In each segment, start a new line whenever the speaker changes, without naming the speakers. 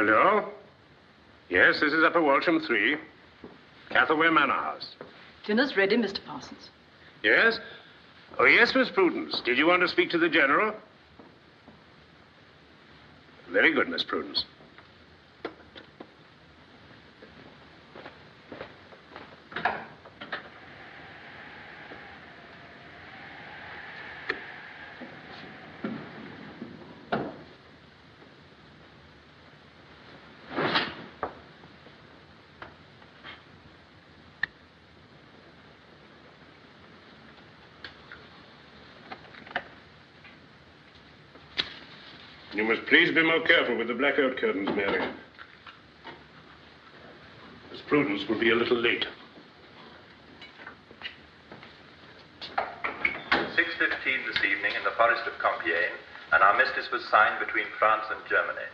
Hello? Yes, this is Upper Walsham 3. Catherway Manor House.
Dinner's ready, Mr. Parsons.
Yes? Oh, yes, Miss Prudence. Did you want to speak to the General? Very good, Miss Prudence. You must please be more careful with the blackout curtains, Mary. Miss Prudence will be a little late.
6:15 this evening in the forest of Compiègne, an armistice was signed between France and Germany.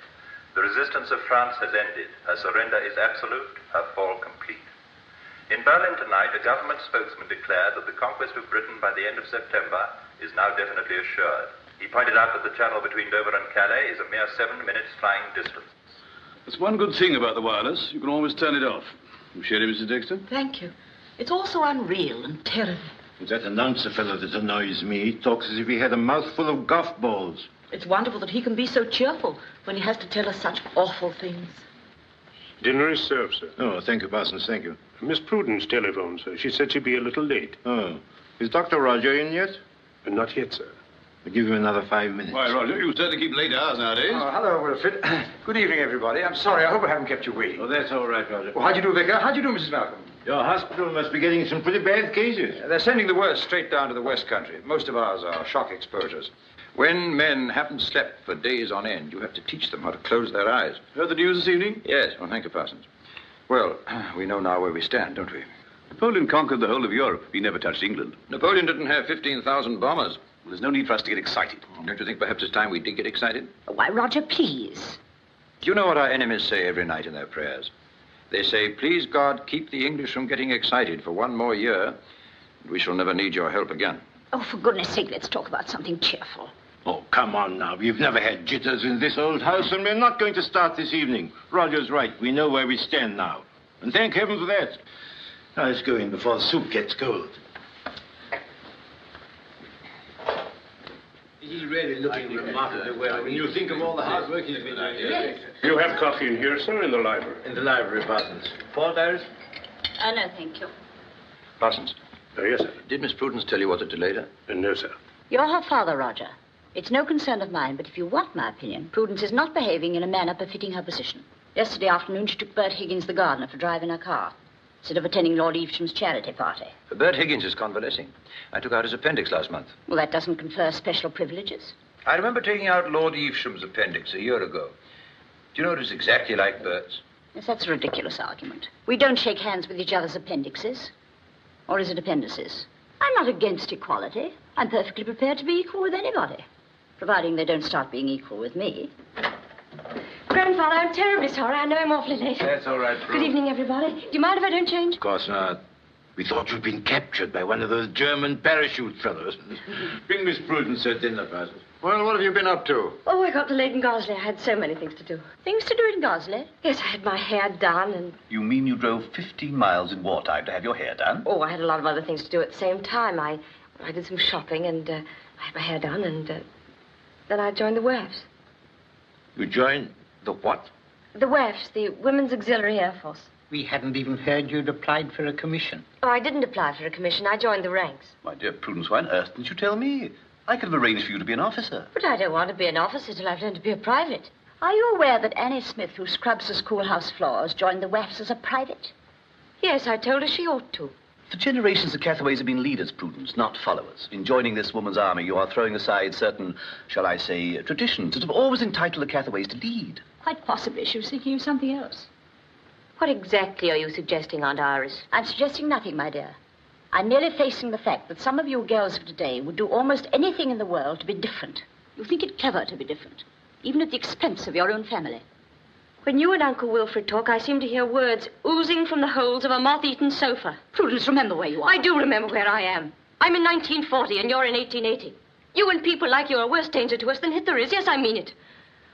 The resistance of France has ended. Her surrender is absolute, her fall complete. In Berlin tonight, a government spokesman declared that the conquest of Britain by the end of September is now definitely assured. He pointed out that the channel between Dover and Calais is a mere 7 minutes flying distance.
There's one good thing about the wireless. You can always turn it off. You share it, Mrs. Dexter?
Thank you. It's all so unreal and terrible.
It's that announcer fellow that annoys me. He talks as if he had a mouthful of golf balls.
It's wonderful that he can be so cheerful when he has to tell us such awful things.
Dinner is served, sir.
Oh, thank you, Parsons, thank you.
Miss Prudence telephoned, sir. She said she'd be a little late.
Oh. Is Dr. Roger in yet?
Not yet, sir.
I'll give you another 5 minutes.
Why, Roger, you certainly keep late hours nowadays.
Oh, hello, Wilfred. Good evening, everybody. I'm sorry. I hope I haven't kept you waiting.
Oh, that's all right, Roger.
Well, how'd you do, Vicar? How'd you do, Mrs. Malcolm?
Your hospital must be getting some pretty bad cases.
They're sending the worst straight down to the West Country. Most of ours are shock exposures. When men haven't slept for days on end, you have to teach them how to close their eyes.
Heard the news this evening?
Yes. Well, thank you, Parsons. Well, we know now where we stand, don't we?
Napoleon conquered the whole of Europe. He never touched England.
Napoleon didn't have 15,000 bombers.
Well, there's no need for us to get excited.
Don't you think perhaps it's time we did get excited?
Why, Roger, please.
Do you know what our enemies say every night in their prayers? They say, please, God, keep the English from getting excited for 1 more year, and we shall never need your help again.
Oh, for goodness sake, let's talk about something cheerful.
Oh, come on now. We've never had jitters in this old house, and we're not going to start this evening. Roger's right. We know where we stand now. And thank heaven for that. Now, let's go in before the soup gets cold. He's really looking remarkably well. When you think of all the hard work he's been doing.
Yes.
You have coffee in here, sir, in the library?
In the library, Parsons. Port, Iris?
No, thank you.
Parsons,
Yes, sir.
did Miss Prudence tell you what had delayed her?
No, sir.
You're her father, Roger. It's no concern of mine, but if you want my opinion, Prudence is not behaving in a manner befitting her position. Yesterday afternoon, she took Bert Higgins, the gardener, for a drive in her car, instead of attending Lord Evesham's charity party.
Bert Higgins is convalescing. I took out his appendix last month.
Well, that doesn't confer special privileges.
I remember taking out Lord Evesham's appendix a year ago. Do you know it was exactly like Bert's?
Yes, that's a ridiculous argument. We don't shake hands with each other's appendixes. Or is it appendices? I'm not against equality. I'm perfectly prepared to be equal with anybody, providing they don't start being equal with me.
Grandfather, I'm terribly sorry. I know I'm awfully late.
That's all right, Prue.
Good evening, everybody. Do you mind if I don't change?
Of course not. We thought you'd been captured by one of those German parachute fellows. Bring Miss Prudence her dinner, Parsons.
Well, what have you been up to?
Oh, I got delayed in Gosley. I had so many things to do.
Things to do in Gosley?
Yes, I had my hair done and...
You mean you drove 15 miles in wartime to have your hair done?
Oh, I had a lot of other things to do at the same time. I did some shopping and I had my hair done and then I joined the WAFs.
You joined the what?
The WAFs, the Women's Auxiliary Air Force.
We hadn't even heard you'd applied for a commission.
Oh, I didn't apply for a commission. I joined the ranks.
My dear Prudence, why on earth didn't you tell me? I could have arranged for you to be an officer.
But I don't want to be an officer till I've learned to be a private.
Are you aware that Annie Smith, who scrubs the schoolhouse floors, joined the WAFs as a private?
Yes, I told her she ought to.
For generations, the Cathaways have been leaders, Prudence, not followers. In joining this woman's army, you are throwing aside certain, shall I say, traditions that have always entitled the Cathaways to lead.
Quite possibly she was thinking of something else.
What exactly are you suggesting, Aunt Iris?
I'm suggesting nothing, my dear. I'm merely facing the fact that some of you girls of today would do almost anything in the world to be different. You think it clever to be different, even at the expense of your own family.
When you and Uncle Wilfred talk, I seem to hear words oozing from the holes of a moth-eaten sofa.
Prudence, remember where you are.
I do remember where I am. I'm in 1940 and you're in 1880. You and people like you are worse danger to us than Hitler is. Yes, I mean it.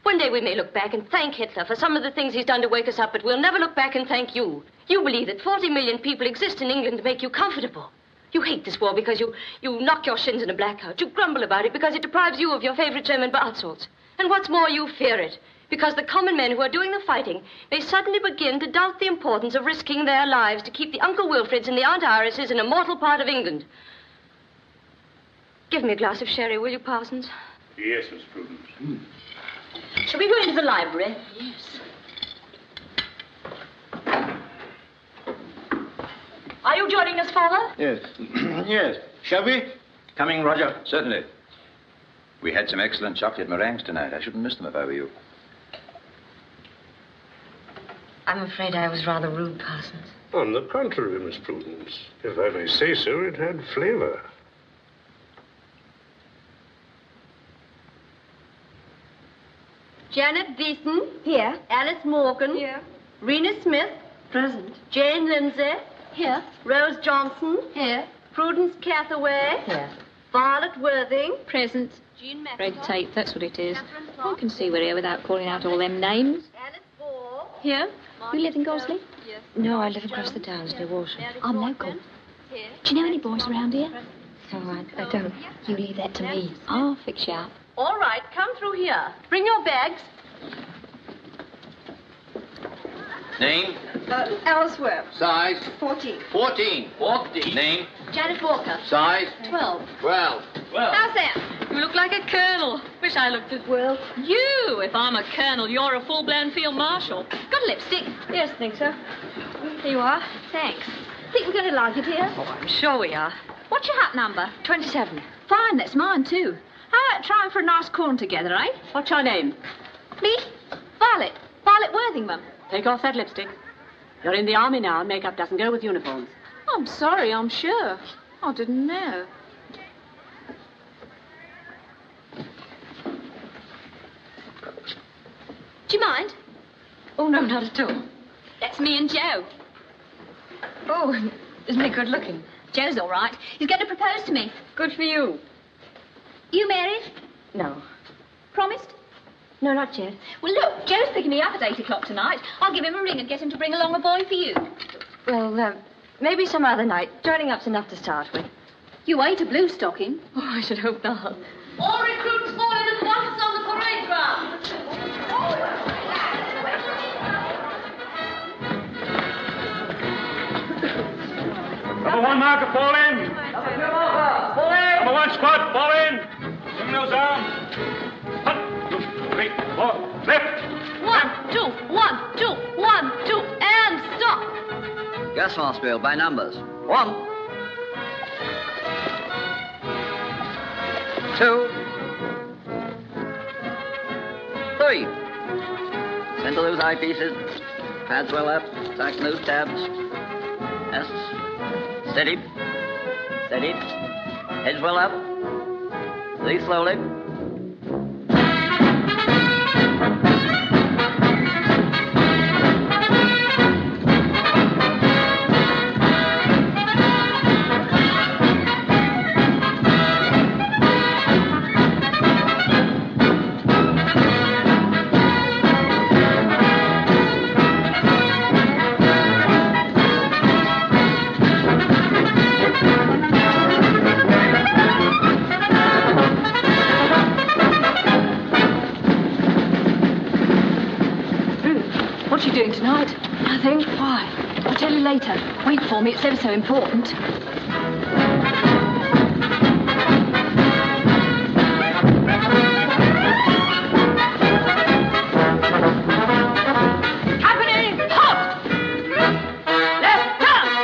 One day we may look back and thank Hitler for some of the things he's done to wake us up, but we'll never look back and thank you. You believe that 40 million people exist in England to make you comfortable. You hate this war because you knock your shins in a blackout. You grumble about it because it deprives you of your favorite German bath salts. And what's more, you fear it because the common men who are doing the fighting may suddenly begin to doubt the importance of risking their lives to keep the Uncle Wilfreds and the Aunt Irises in a mortal part of England. Give me a glass of sherry, will you, Parsons?
Yes, Miss Prudence.
Shall we go into the library? Yes. Are you joining us, Father?
Yes. Yes. Shall we? Coming, Roger.
Certainly. We had some excellent chocolate meringues tonight. I shouldn't miss them if I were you.
I'm afraid I was rather rude, Parsons.
On the contrary, Miss Prudence. If I may say so, it had flavor.
Janet Beeson.
Here.
Alice Morgan.
Here.
Rena Smith.
Present.
Jane Lindsay.
Here.
Rose Johnson.
Here.
Prudence Cathaway.
Here.
Violet Worthing.
Present.
Jean
Red
McIntosh.
tape, that's what it is.
Catherine
I
Clark.
can see we're here without calling out all them names.
Alice Ball.
Here? You live in Gosley?
Yes.
No, I live across the downs near Walsham.
I'm local. Do you know any boys around here?
No, I don't. You leave that to me.
I'll fix you up.
All right, come through here. Bring your bags.
Name?
Ellsworth.
Size?
14.
14. 14. Name?
Janet Walker.
Size?
12.
12.
How's that?
You look like a colonel. Wish I looked as well. You! If I'm a colonel, you're a full-blown field marshal.
Got a lipstick?
Yes, think so. Here you are.
Thanks. Think we're going to like it here?
Oh, I'm sure we are. What's your hat number?
27.
Fine, that's mine, too. How about trying for a nice corn together, eh?
What's your name?
Me? Violet. Violet Worthington.
Take off that lipstick. You're in the army now, and makeup doesn't go with uniforms.
I'm sorry, I'm sure. I didn't know. Do you mind?
Oh, no, not at all.
That's me and Joe.
Oh, isn't he good looking?
Joe's all right. He's going to propose to me.
Good for you.
You married?
No.
Promised?
No, not yet.
Well, look, Joe's picking me up at 8 o'clock tonight. I'll give him a ring and get him to bring along a boy for you.
Well, maybe some other night. Joining up's enough to start with.
You ain't a blue stocking.
Oh, I should hope not.
All recruits fall in at once on the parade ground.
Number one marker, fall in. Number one squad, fall in. Bring those arms. 1, 2, 3, 4, left.
1, 2, 1, 2, 1, 2, and stop.
Gas mask bill by numbers. 1. 2. 3. Center those eyepieces. Pads well up. Tighten those tabs. Yes. Steady. Steady. Heads well up. Breathe slowly.
What are you doing tonight? Nothing. Why? I'll tell you later. Wait for me. It's ever so important. Happening! Halt! Left turn!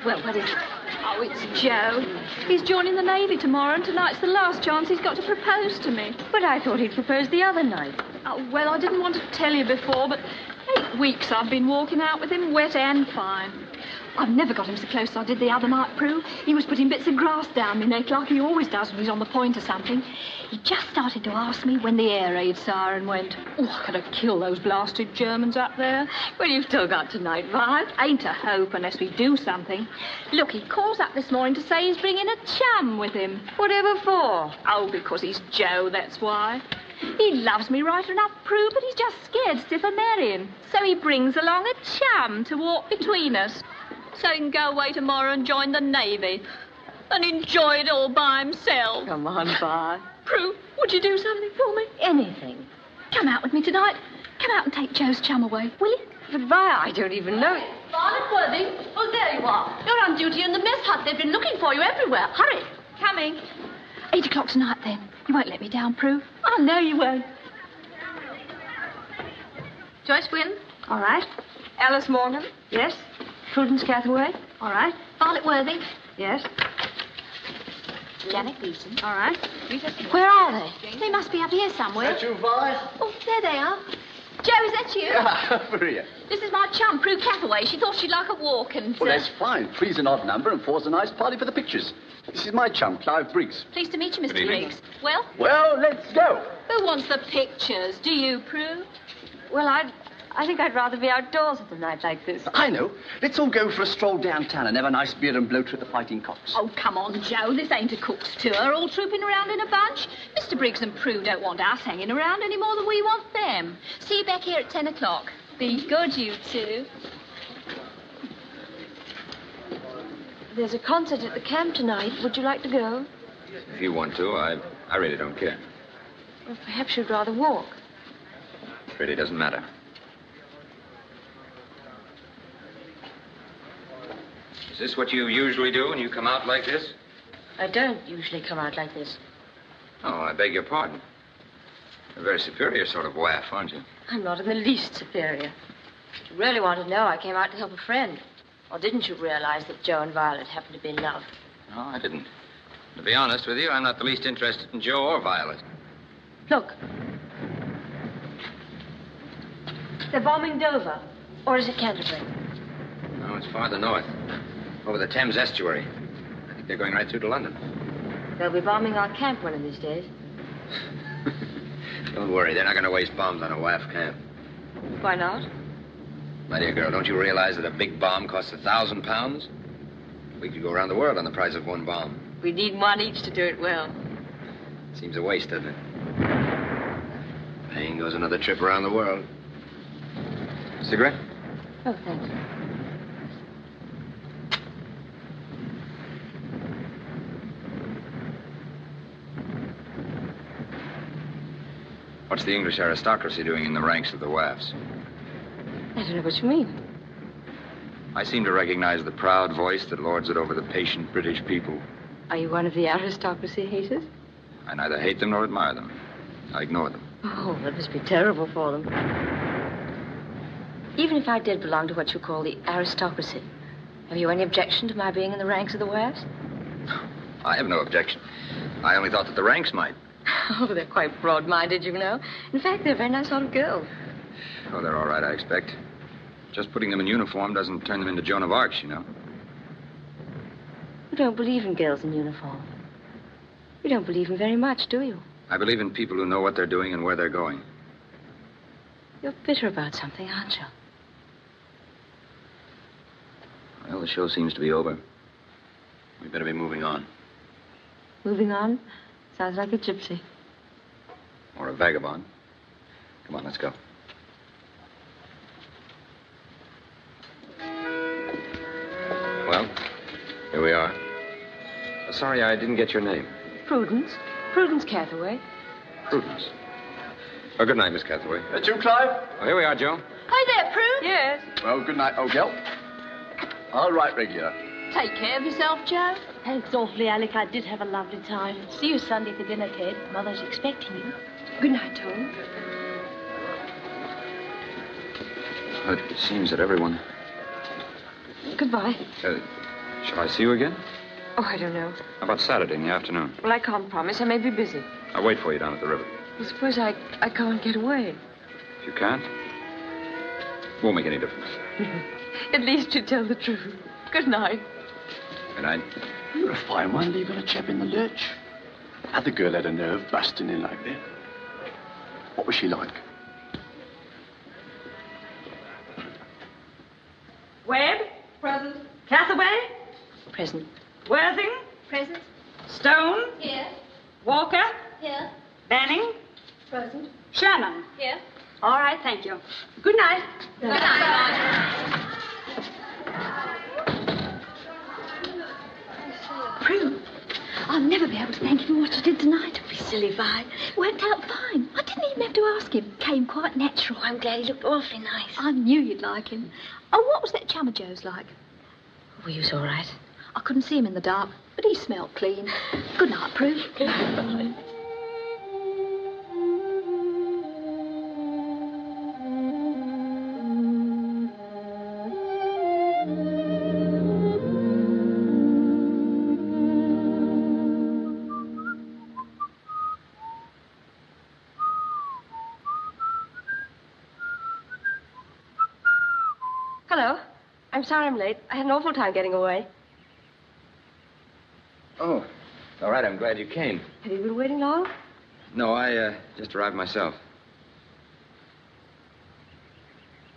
Well, what is it? Oh, it's Joe. He's joining the Navy tomorrow, and tonight's the last chance he's got to propose to me.
But I thought he'd proposed the other night.
Oh, well, I didn't want to tell you before, but 8 weeks I've been walking out with him, wet and fine. I've never got him so close as I did the other night, Prue. He was putting bits of grass down my neck like he always does when he's on the point of something. He just started to ask me when the air raid siren went. Oh, I could have killed those blasted Germans up there.
Well, you've still got tonight, Vi.
Ain't a hope unless we do something. Look, he calls up this morning to say he's bringing a chum with him.
Whatever for?
Oh, because he's Joe, that's why. He loves me right enough, Prue, but he's just scared stiff of marrying. So he brings along a chum to walk between us. So he can go away tomorrow and join the Navy. And enjoy it all by himself.
Come on, Vi.
Prue, would you do something for me?
Anything.
Come out with me tonight. Come out and take Joe's chum away, will you?
But, Vi, I don't even know.
Violet Worthing? Oh, there you are. You're on duty in the mess hut. They've been looking for you everywhere. Hurry.
Coming. 8 o'clock tonight, then. You won't let me down, Prue. Oh, no, you won't.
Joyce Wynne?
All right.
Alice Morgan?
Yes.
Prudence Cathaway?
All right.
Violet Worthing.
Yes.
Janet Beeson.
All right.
Where are they? They must be up here somewhere.
That you, Vi?
Oh, there they are. Joe, is that you?
Yeah, Maria.
This is my chum, Prue Cathaway. She thought she'd like a walk and...
Well, that's fine. 3's an odd number and 4's a nice party for the pictures. This is my chum, Clive Briggs.
Pleased to meet you, Mr. Briggs. Well?
Well, let's go.
Who wants the pictures? Do you, Prue?
Well, I think I'd rather be outdoors at a night like this.
I know. Let's all go for a stroll downtown and have a nice beer and bloat with the Fighting Cocks.
Oh, come on, Joe. This ain't a cook's tour. All trooping around in a bunch. Mr. Briggs and Prue don't want us hanging around any more than we want them. See you back here at 10 o'clock. Be good, you two.
There's a concert at the camp tonight. Would you like to go?
If you want to, I really don't care.
Well, perhaps you'd rather walk.
It really doesn't matter. Is this what you usually do when you come out like this?
I don't usually come out like this.
Oh, I beg your pardon. A very superior sort of waif, aren't you?
I'm not in the least superior. If you really want to know, I came out to help a friend. Or didn't you realize that Joe and Violet happened to be in love?
No, I didn't. To be honest with you, I'm not the least interested in Joe or Violet.
Look. They're bombing Dover. Or is it Canterbury?
No, it's farther north. Over the Thames estuary. I think they're going right through to London.
They'll be bombing our camp one of these days.
Don't worry, they're not going to waste bombs on a WAF camp.
Why not?
My dear girl, don't you realize that a big bomb costs £1,000? We could go around the world on the price of one bomb.
We need one each to do it well.
Seems a waste, doesn't it? Paying goes another trip around the world. Cigarette?
Oh, thanks.
What's the English aristocracy doing in the ranks of the WAFs?
I don't know what you mean.
I seem to recognize the proud voice that lords it over the patient British people.
Are you one of the aristocracy haters?
I neither hate them nor admire them. I ignore them.
Oh, that must be terrible for them. Even if I did belong to what you call the aristocracy, have you any objection to my being in the ranks of the WAFs?
I have no objection. I only thought that the ranks might.
Oh, they're quite broad-minded, you know. In fact, they're a very nice sort of girls.
Oh, they're all right, I expect. Just putting them in uniform doesn't turn them into Joan of Arc, you know.
You don't believe in girls in uniform. You don't believe in very much, do you?
I believe in people who know what they're doing and where they're going.
You're bitter about something, aren't you?
Well, the show seems to be over. We better be moving on.
Moving on? Sounds like a gypsy.
Or a vagabond. Come on, let's go. Well, here we are. Sorry, I didn't get your name.
Prudence. Prudence Cathaway.
Prudence. Oh, good night, Miss Cathaway.
That's you, Clive?
Oh, here we are, Joe.
Hi there, Prue.
Yes.
Well, good night, old gal. All right, regular.
Take care of yourself, Joe.
Thanks awfully, Alec. I did have a lovely time. See you Sunday for dinner, Ted. Mother's expecting you.
Good night, Tom.
Well, it seems that everyone...
Goodbye.
Shall I see you again?
Oh, I don't know.
How about Saturday in the afternoon?
Well, I can't promise. I may be busy.
I'll wait for you down at the river.
Well, suppose I can't get away.
If you can't, Won't make any difference.
At least you tell the truth. Good night.
Good night.
You're a fine one, leaving a chap in the lurch. Had the girl had a nerve busting in like that? What was she like?
Webb? Present. Cathaway?
Present.
Worthing?
Present.
Stone?
Here.
Walker?
Here.
Banning?
Present.
Sherman?
Here.
All right, thank you. Good night.
Good night.
Prue, I'll never be able to thank you for what you did tonight. Don't be silly, Vi. It worked out fine. I didn't even have to ask him. Came quite natural.
I'm glad he looked awfully nice.
I knew you'd like him. Oh, what was that chum of Joe's like?
Were you all right?
I couldn't see him in the dark, but he smelled clean. Good night, Prue.
Good night.
Hello. I'm sorry I'm late. I had an awful time getting away.
Oh, all right. I'm glad you came.
Have you been waiting long?
No, I just arrived myself.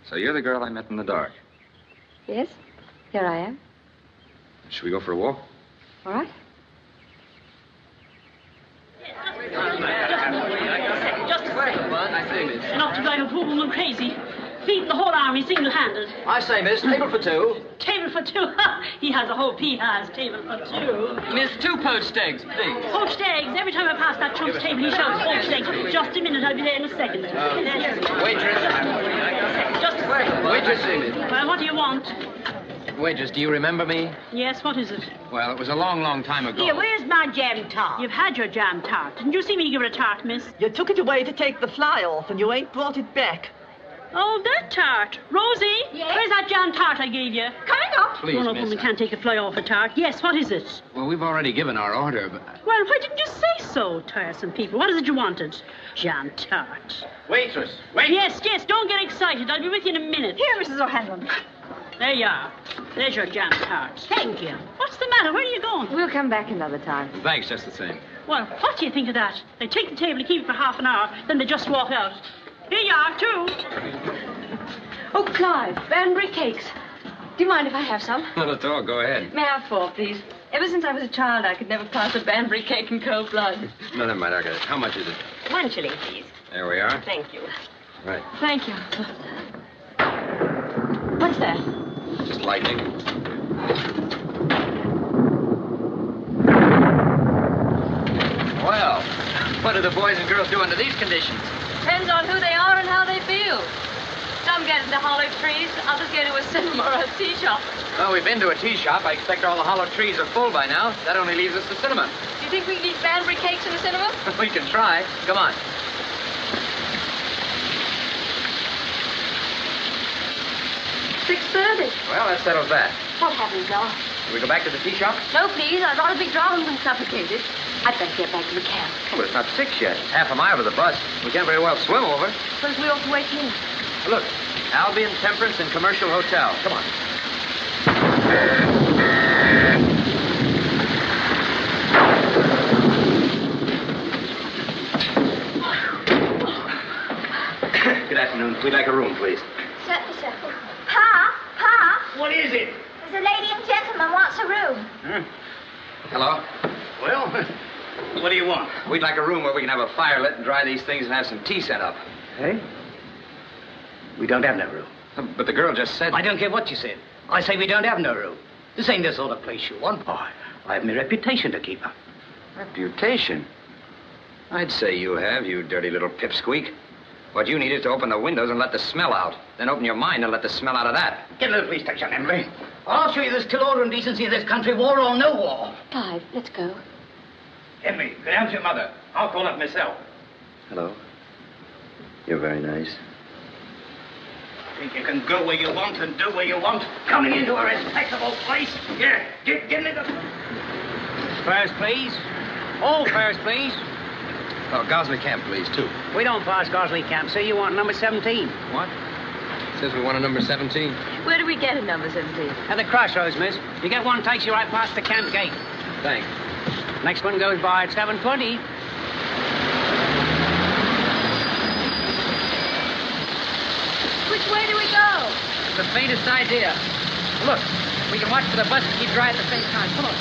So you're the girl I met in the dark.
Yes. Here I am.
Should we go for a walk?
All right.
Just a second.
I say, miss.
Enough to drive a poor woman crazy. Beating the whole army single-handed.
I say, miss, table for two.
Table for two. He has a hope he has. Table for two.
Miss, 2 poached eggs, please.
Poached eggs. Every time I pass that trunk's table, he shouts poached eggs. Just a minute. I'll be there in a second.
Waitress.
Just a second.
Waitress, say, miss.
Well, what do you want?
Waitress, do you remember me?
Yes, what is it?
Well, it was a long, long time ago.
Here, where's my jam tart? You've had your jam tart. Didn't you see me give her a tart, miss?
You took it away to take the fly off, and you ain't brought it back.
Oh, that tart. Rosie?
Yes?
Where's that jam tart I gave you?
Coming up.
Please,
Grown-up
miss.
woman can't take a fly off a tart. Yes, what is it?
Well, we've already given our order, but...
Well, why didn't you say so, tiresome people? What is it you wanted? Jam tart.
Waitress,
Yes, don't get excited. I'll be with you in a minute.
Here, Mrs. O'Hanlon.
There you are. There's your jam tart. Thank you. What's the matter? Where are you going?
We'll come back another time.
Thanks, just the same.
Well, what do you think of that? They take the table and keep it for half an hour, then they just walk out. Here you are, too.
Oh, Clive, Banbury cakes. Do you mind if I have some?
Not at all. Go ahead.
May I have 4, please? Ever since I was a child, I could never pass a Banbury cake in cold blood.
No, never mind. I got it. How much is it?
1 shilling, please.
There we are.
Thank you.
Right.
Thank you. What's that?
Just lightning.
Well, what do the boys and girls do under these conditions?
Depends on who they are and how they feel. Some get into hollow trees, others get into a cinema or a tea shop.
Well, we've been to a tea shop. I expect all the hollow trees are full by now. That only leaves us the cinema.
Do you think we can eat Banbury cakes in the cinema?
We can try. Come on.
$6.30.
Well, that settles that.
What happens now?
Shall we go back to the tea shop?
No, please. I'd rather be drowned than suffocated. I'd better get back to the camp.
Oh, but it's not 6 yet. It's half a mile to the bus. We can't very well swim over.
Suppose we ought to wait here.
Look, Albion Temperance and Commercial Hotel. Come on. Good afternoon. We'd like a room, please.
Certainly, sir. Pa!
What is it?
There's a lady and gentleman wants a room.
Hello.
Well, what do you want?
We'd like a room where we can have a fire lit and dry these things and have some tea set up.
Hey? We don't have no room.
But the girl just said...
I don't care what you said. I say we don't have no room. This ain't the sort of place you want. Oh, I have my reputation to keep up.
Reputation? I'd say you have, you dirty little pipsqueak. What you need is to open the windows and let the smell out. Then open your mind and let the smell out of that.
Get to the police station, Emily. I'll show you there's still order and decency in this country, war or no war.
Clive, let's go.
Emily, go down to your mother. I'll call up myself.
Hello. You're very nice.
Think you can go where you want and do where you want, coming into a respectable place? Here, give me the...
Fares, please. All fares, please.
Oh, Gosley Camp, please, too.
We don't pass Gosley Camp, sir. You want number 17.
What?
Says we want a number 17.
Where do we get a number 17?
At the crossroads, miss. You get one takes you right past the camp gate.
Thanks.
Next one goes by at 7:20.
Which way do we go?
The faintest idea. Look, we can watch for the bus and keep dry at the same time. Come on.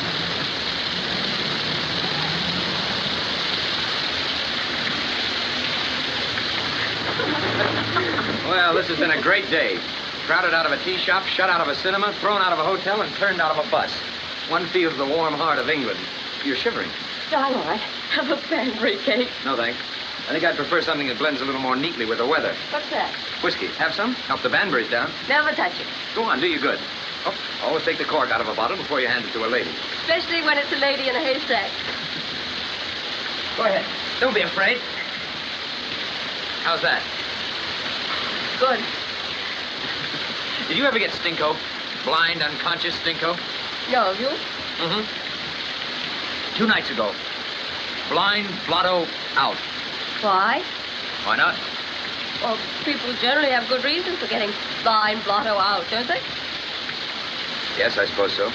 Well, this has been a great day. Crowded out of a tea shop, shut out of a cinema, thrown out of a hotel, and turned out of a bus. One feels the warm heart of England. You're shivering.
All right. Have a Banbury cake.
No, thanks. I think I'd prefer something that blends a little more neatly with the weather.
What's that?
Whiskey. Have some? Help the Banburys down.
Never touch it.
Go on, do you good. Oh, always take the cork out of a bottle before you hand it to a lady.
Especially when it's a lady in a haystack.
Go ahead. Don't be afraid. How's that?
Good.
Did you ever get stinko? Blind, unconscious stinko?
No, you?
Mm-hmm. 2 nights ago. Blind, blotto, out.
Why?
Why not?
Well, people generally have good reasons for getting blind, blotto out, don't they?
Yes, I suppose so.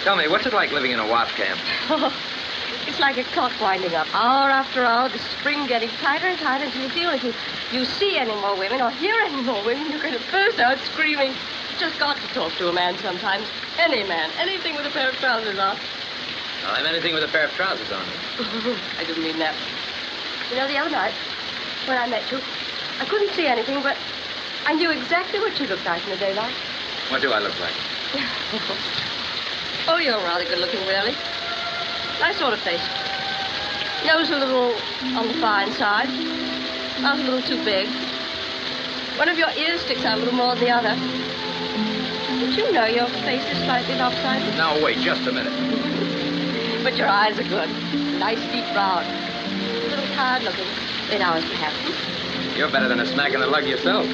Tell me, what's it like living in a WAF camp?
It's like a clock winding up, hour after hour, the spring getting tighter and tighter until you feel if you see any more women or hear any more women, you're going to burst out screaming. You've just got to talk to a man sometimes. Any man. Anything with a pair of trousers on.
I'm anything with a pair of trousers on.
I didn't mean that. You know, the other night, when I met you, I couldn't see anything, but I knew exactly what you looked like in the daylight.
What do I look like?
Oh, you're rather good-looking, really. Nice sort of face. Nose a little on the fine side. Mouth a little too big. One of your ears sticks out a little more than the other. Did you know your face is slightly lopsided?
Now, wait just a minute.
But your eyes are good. Nice deep brown. A little tired-looking. 8 hours, perhaps.
You're better than a smack in the lug yourself.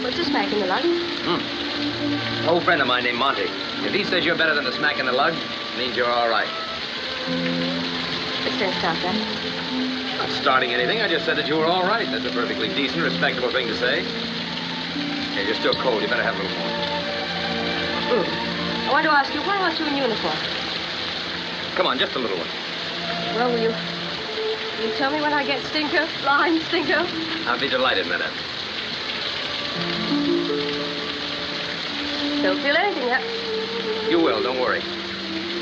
What's a smack in the lug?
An old friend of mine named Monty. If he says you're better than a smack in the lug, it means you're all right.
But don't start that.
Not starting anything. I just said that you were all right. That's a perfectly decent, respectable thing to say. Hey, you're still cold. You better have a little more.
I want to ask you, why aren't you in uniform?
Come on, just a little one.
Well, will you tell me when I get stinko? Blind stinko?
I'll be delighted, madame.
Don't feel anything yet.
You will, don't worry.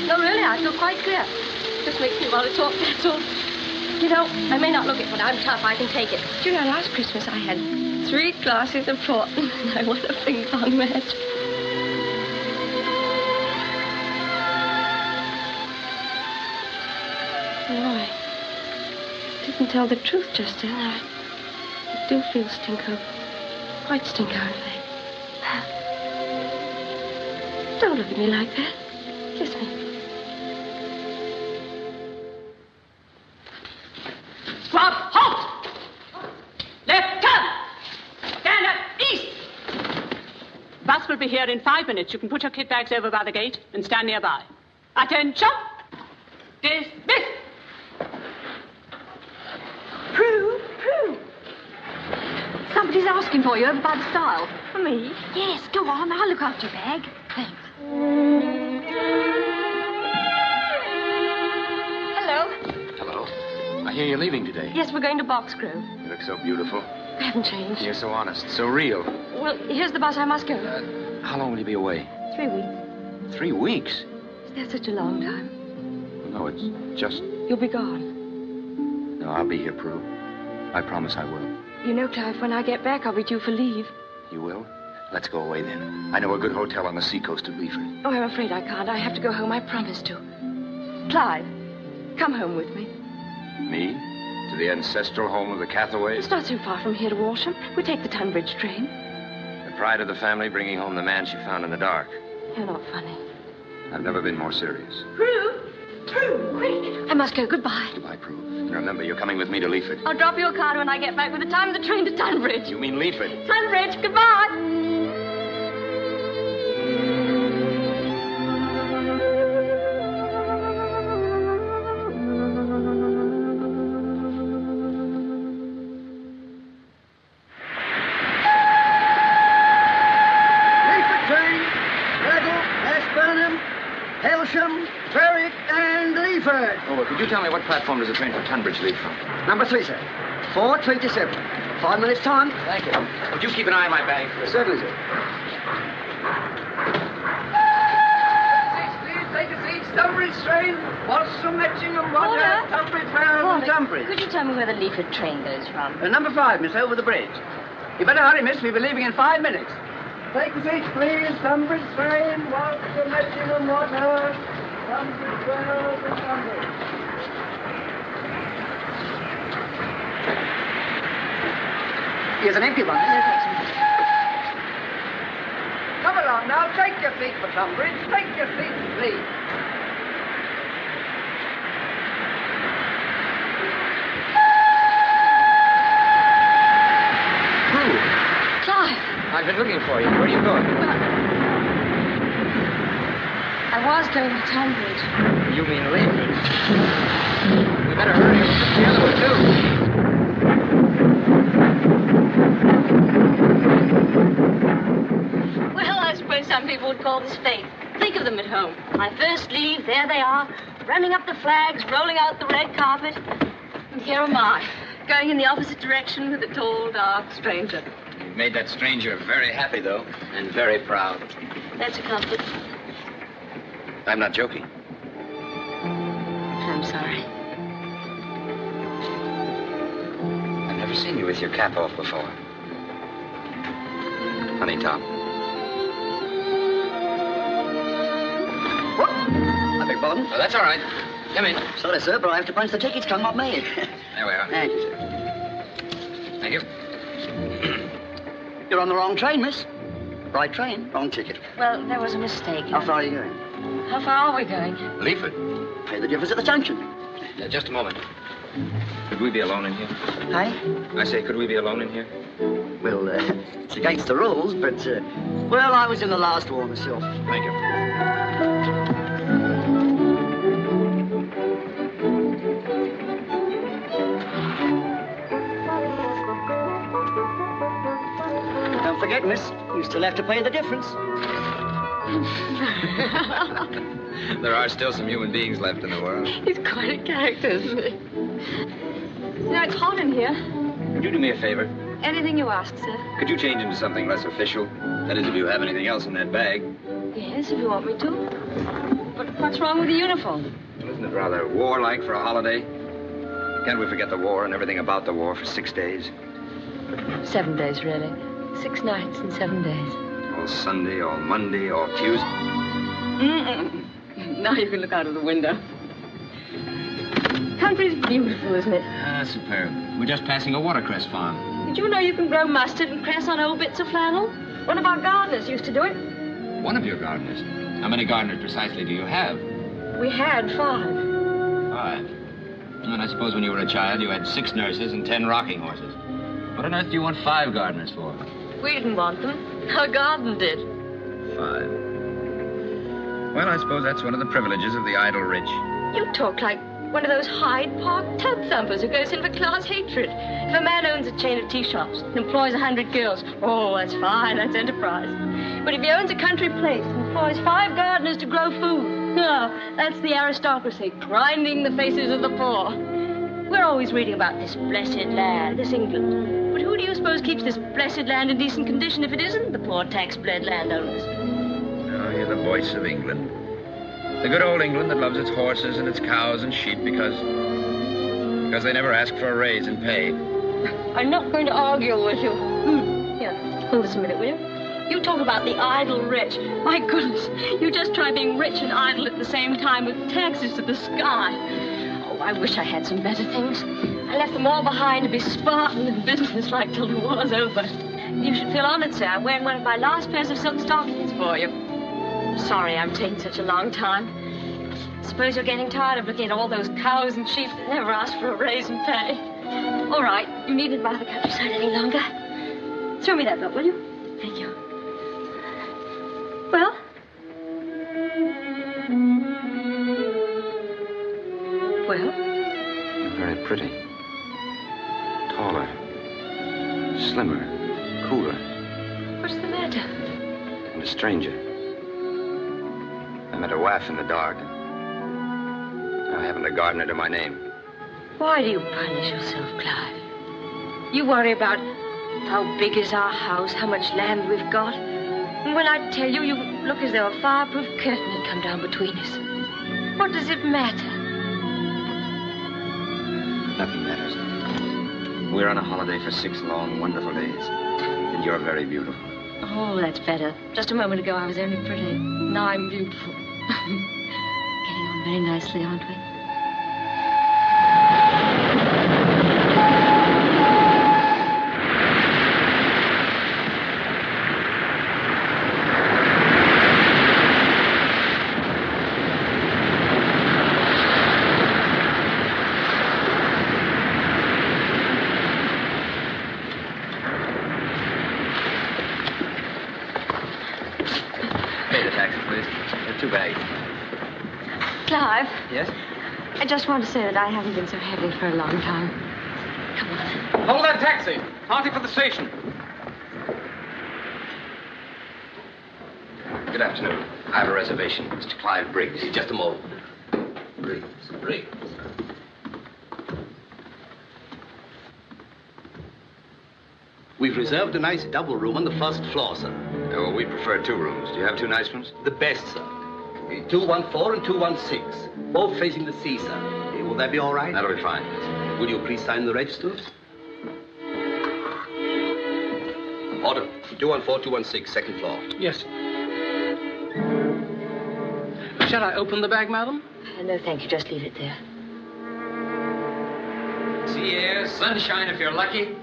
No, really, I feel quite clear. Just makes me want to talk, that's all. You know, I may not look it, but I'm tough. I can take it. Do you know, last Christmas I had 3 glasses of port, and I won a ping-pong match. No, I didn't tell the truth just then. I do feel stinko. Quite stinko, in fact. Don't look at me like that. Kiss me.
Squad, halt! Left, turn! Stand up, east! Bus will be here in 5 minutes. You can put your kit bags over by the gate and stand nearby. Attention! Dismiss!
Prue! Somebody's asking for you over by the stile.
For me?
Yes, go on. I'll look after your bag. Thanks.
Hello.
Hello. I hear you're leaving today.
Yes, we're going to Box Grove.
You look so beautiful.
I haven't changed.
You're so honest, so real.
Well, here's the bus. I must go.
How long will you be away?
3 weeks.
3 weeks?
Is that such a long time?
No, it's just...
You'll be gone.
No, I'll be here, Prue. I promise I will.
You know, Clive, when I get back, I'll be due for leave.
You will? Let's go away then. I know a good hotel on the seacoast of Leaford.
Oh, I'm afraid I can't. I have to go home. I promised to. Clive, come home with me.
Me? To the ancestral home of the Cathaways?
It's not so far from here to Walsham. We take the Tunbridge train.
The pride of the family bringing home the man she found in the dark.
You're not funny.
I've never been more serious.
Prue! Quick! I must go. Goodbye.
Goodbye, Prue. And remember, you're coming with me to Leaford.
I'll drop you a card when I get back with the time of the train to Tunbridge.
You mean Leaford?
Tunbridge, goodbye!
Berwick, and Leaford.
Oh, well, could you tell me what platform does the train for Tunbridge leave from?
Number 3, sir. 4:27. 5 minutes time.
Thank you. Would you keep an eye on my bag?
Certainly, sir.
Take a seat. Tunbridge train. What's from Matchingham, Water, Tunbridge, Fareham, and Tunbridge.
Could you tell me where the Leaford train goes from?
Number 5, miss, over the bridge. You better hurry, miss. We'll be leaving in 5 minutes. Take a seat, please. Tunbridge train. What's from Matchingham, Water, Tunbridge, Fareham, and Tunbridge.
Here's an empty one.
Come along now. Take your seat for Tunbridge. Take your seat, please.
Clive!
I've been looking for you. Where are you going?
I was going to Tunbridge.
You mean Leaford. We better hurry. The other one, too.
Well, I suppose some people would call this fate. Think of them at home. My first leave, there they are, running up the flags, rolling out the red carpet. And here am I, going in the opposite direction with a tall, dark stranger.
You've made that stranger very happy, though, and very proud.
That's a comfort.
I'm not joking.
I'm sorry.
I've never seen you with your cap off before. Honey, Tom.
What? I beg pardon?
Oh, that's all right. Come in.
Sorry, sir, but I have to punch the tickets. Come, not me.
There we are.
Thank you, sir.
Thank you.
You're on the wrong train, miss. Right train, wrong ticket.
Well, there was a mistake.
How far are you going?
How far are we going?
Leaford.
Pay the difference at the junction.
Just a moment. Could we be alone in here?
Hey?
I say, could we be alone in here?
Well, it's against the rules, but, well, I was in the last war myself.
Thank you.
Don't forget, miss, you still have to pay the difference.
There are still some human beings left in the world.
He's quite a character, isn't he? You know, it's hot in here.
Could you do me a favor?
Anything you ask, sir.
Could you change into something less official? That is, if you have anything else in that bag.
Yes, if you want me to. But what's wrong with the uniform?
Well, isn't it rather warlike for a holiday? Can't we forget the war and everything about the war for 6 days?
7 days, really. 6 nights and 7 days.
All Sunday, all Monday, all Tuesday.
Mm-mm. Now you can look out of the window. Country's beautiful, isn't it?
Ah, superb. We're just passing a watercress farm.
Did you know you can grow mustard and cress on old bits of flannel? One of our gardeners used to do it.
One of your gardeners? How many gardeners precisely do you have?
We had 5.
5. And I suppose when you were a child, you had 6 nurses and 10 rocking horses. What on earth do you want 5 gardeners for?
We didn't want them. Our garden did.
5. Well, I suppose that's one of the privileges of the idle rich.
You talk like one of those Hyde Park tub thumpers who goes in for class hatred. If a man owns a chain of tea shops and employs 100 girls, oh, that's fine, that's enterprise. But if he owns a country place and employs 5 gardeners to grow food, oh, that's the aristocracy grinding the faces of the poor. We're always reading about this blessed land, this England. But who do you suppose keeps this blessed land in decent condition if it isn't the poor tax-bled landowners?
Oh, you're the voice of England. The good old England that loves its horses and its cows and sheep because they never ask for a raise in pay.
I'm not going to argue with you. Here, hold this a minute, will you? You talk about the idle rich. My goodness, you just try being rich and idle at the same time with taxes to the sky. Oh, I wish I had some better things. I left them all behind to be Spartan and businesslike till the war's over. You should feel honored, sir. I'm wearing one of my last pairs of silk stockings for you. Sorry I'm taking such a long time. Suppose you're getting tired of looking at all those cows and sheep that never ask for a raise in pay. All right, you needn't bother the countryside any longer. Throw me that book, will you? Thank you. Well? Well?
You're very pretty. Taller. Slimmer. Cooler.
What's the matter?
And a stranger. I met a waif in the dark. I haven't a gardener to my name.
Why do you punish yourself, Clive? You worry about how big is our house, how much land we've got. And when I tell you, you look as though a fireproof curtain had come down between us. What does it matter?
Nothing matters. We're on a holiday for 6 long, wonderful days. And you're very beautiful.
Oh, that's better. Just a moment ago, I was only pretty. Now I'm beautiful. Getting on very nicely, aren't we? Clive.
Yes?
I just want to say that I haven't been so heavy for a long time. Come on.
Hold that taxi. Party for the station. Good afternoon. I have a reservation. Mr. Clive Briggs.
Just a moment. Briggs. We've reserved a nice double room on the first floor, sir.
Oh, well, we prefer 2 rooms. Do you have 2 nice ones?
The best, sir. 214 and 216. Both facing the sea, sir. Will that be all right?
That'll be fine.
Will you please sign the registers? Order. 214, 216, second floor.
Yes. Shall I open the bag, madam?
No, thank you. Just leave it there.
Sea air, sunshine if you're lucky.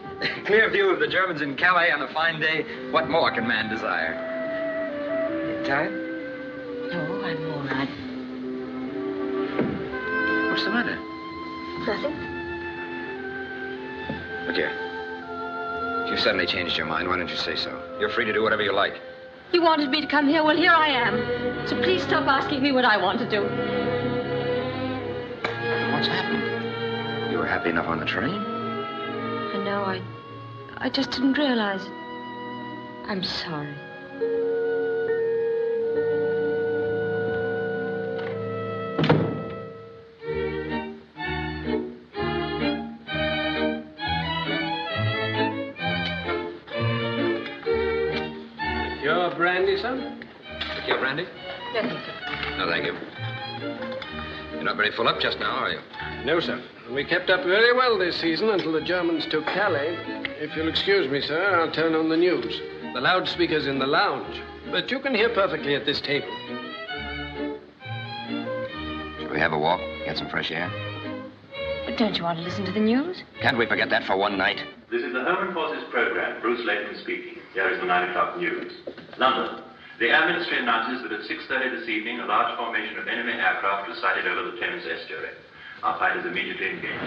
Clear view of the Germans in Calais on a fine day. What more can man desire? Tired?
No, I'm all right.
What's the matter?
Nothing.
Look here. If you've suddenly changed your mind, why don't you say so? You're free to do whatever you like.
You wanted me to come here. Well, here I am. So please stop asking me what I want to do.
What's happened? You were happy enough on the train?
I know. I just didn't realize. I'm sorry.
Your brandy, son?
Your brandy?
No, thank you.
No, thank you. You're not very full up just now, are you?
No, sir. We kept up very well this season until the Germans took Calais. If you'll excuse me, sir, I'll turn on the news. The loudspeaker's in the lounge, but you can hear perfectly at this table.
Shall we have a walk? Get some fresh air?
But don't you want to listen to the news?
Can't we forget that for one night?
This is the Home and Forces program. Bruce Layton speaking. Here is the 9 o'clock news. London. The Air Ministry announces that at 6:30 this evening, a large formation of enemy aircraft was sighted over the Thames estuary. Our fighters immediately engaged.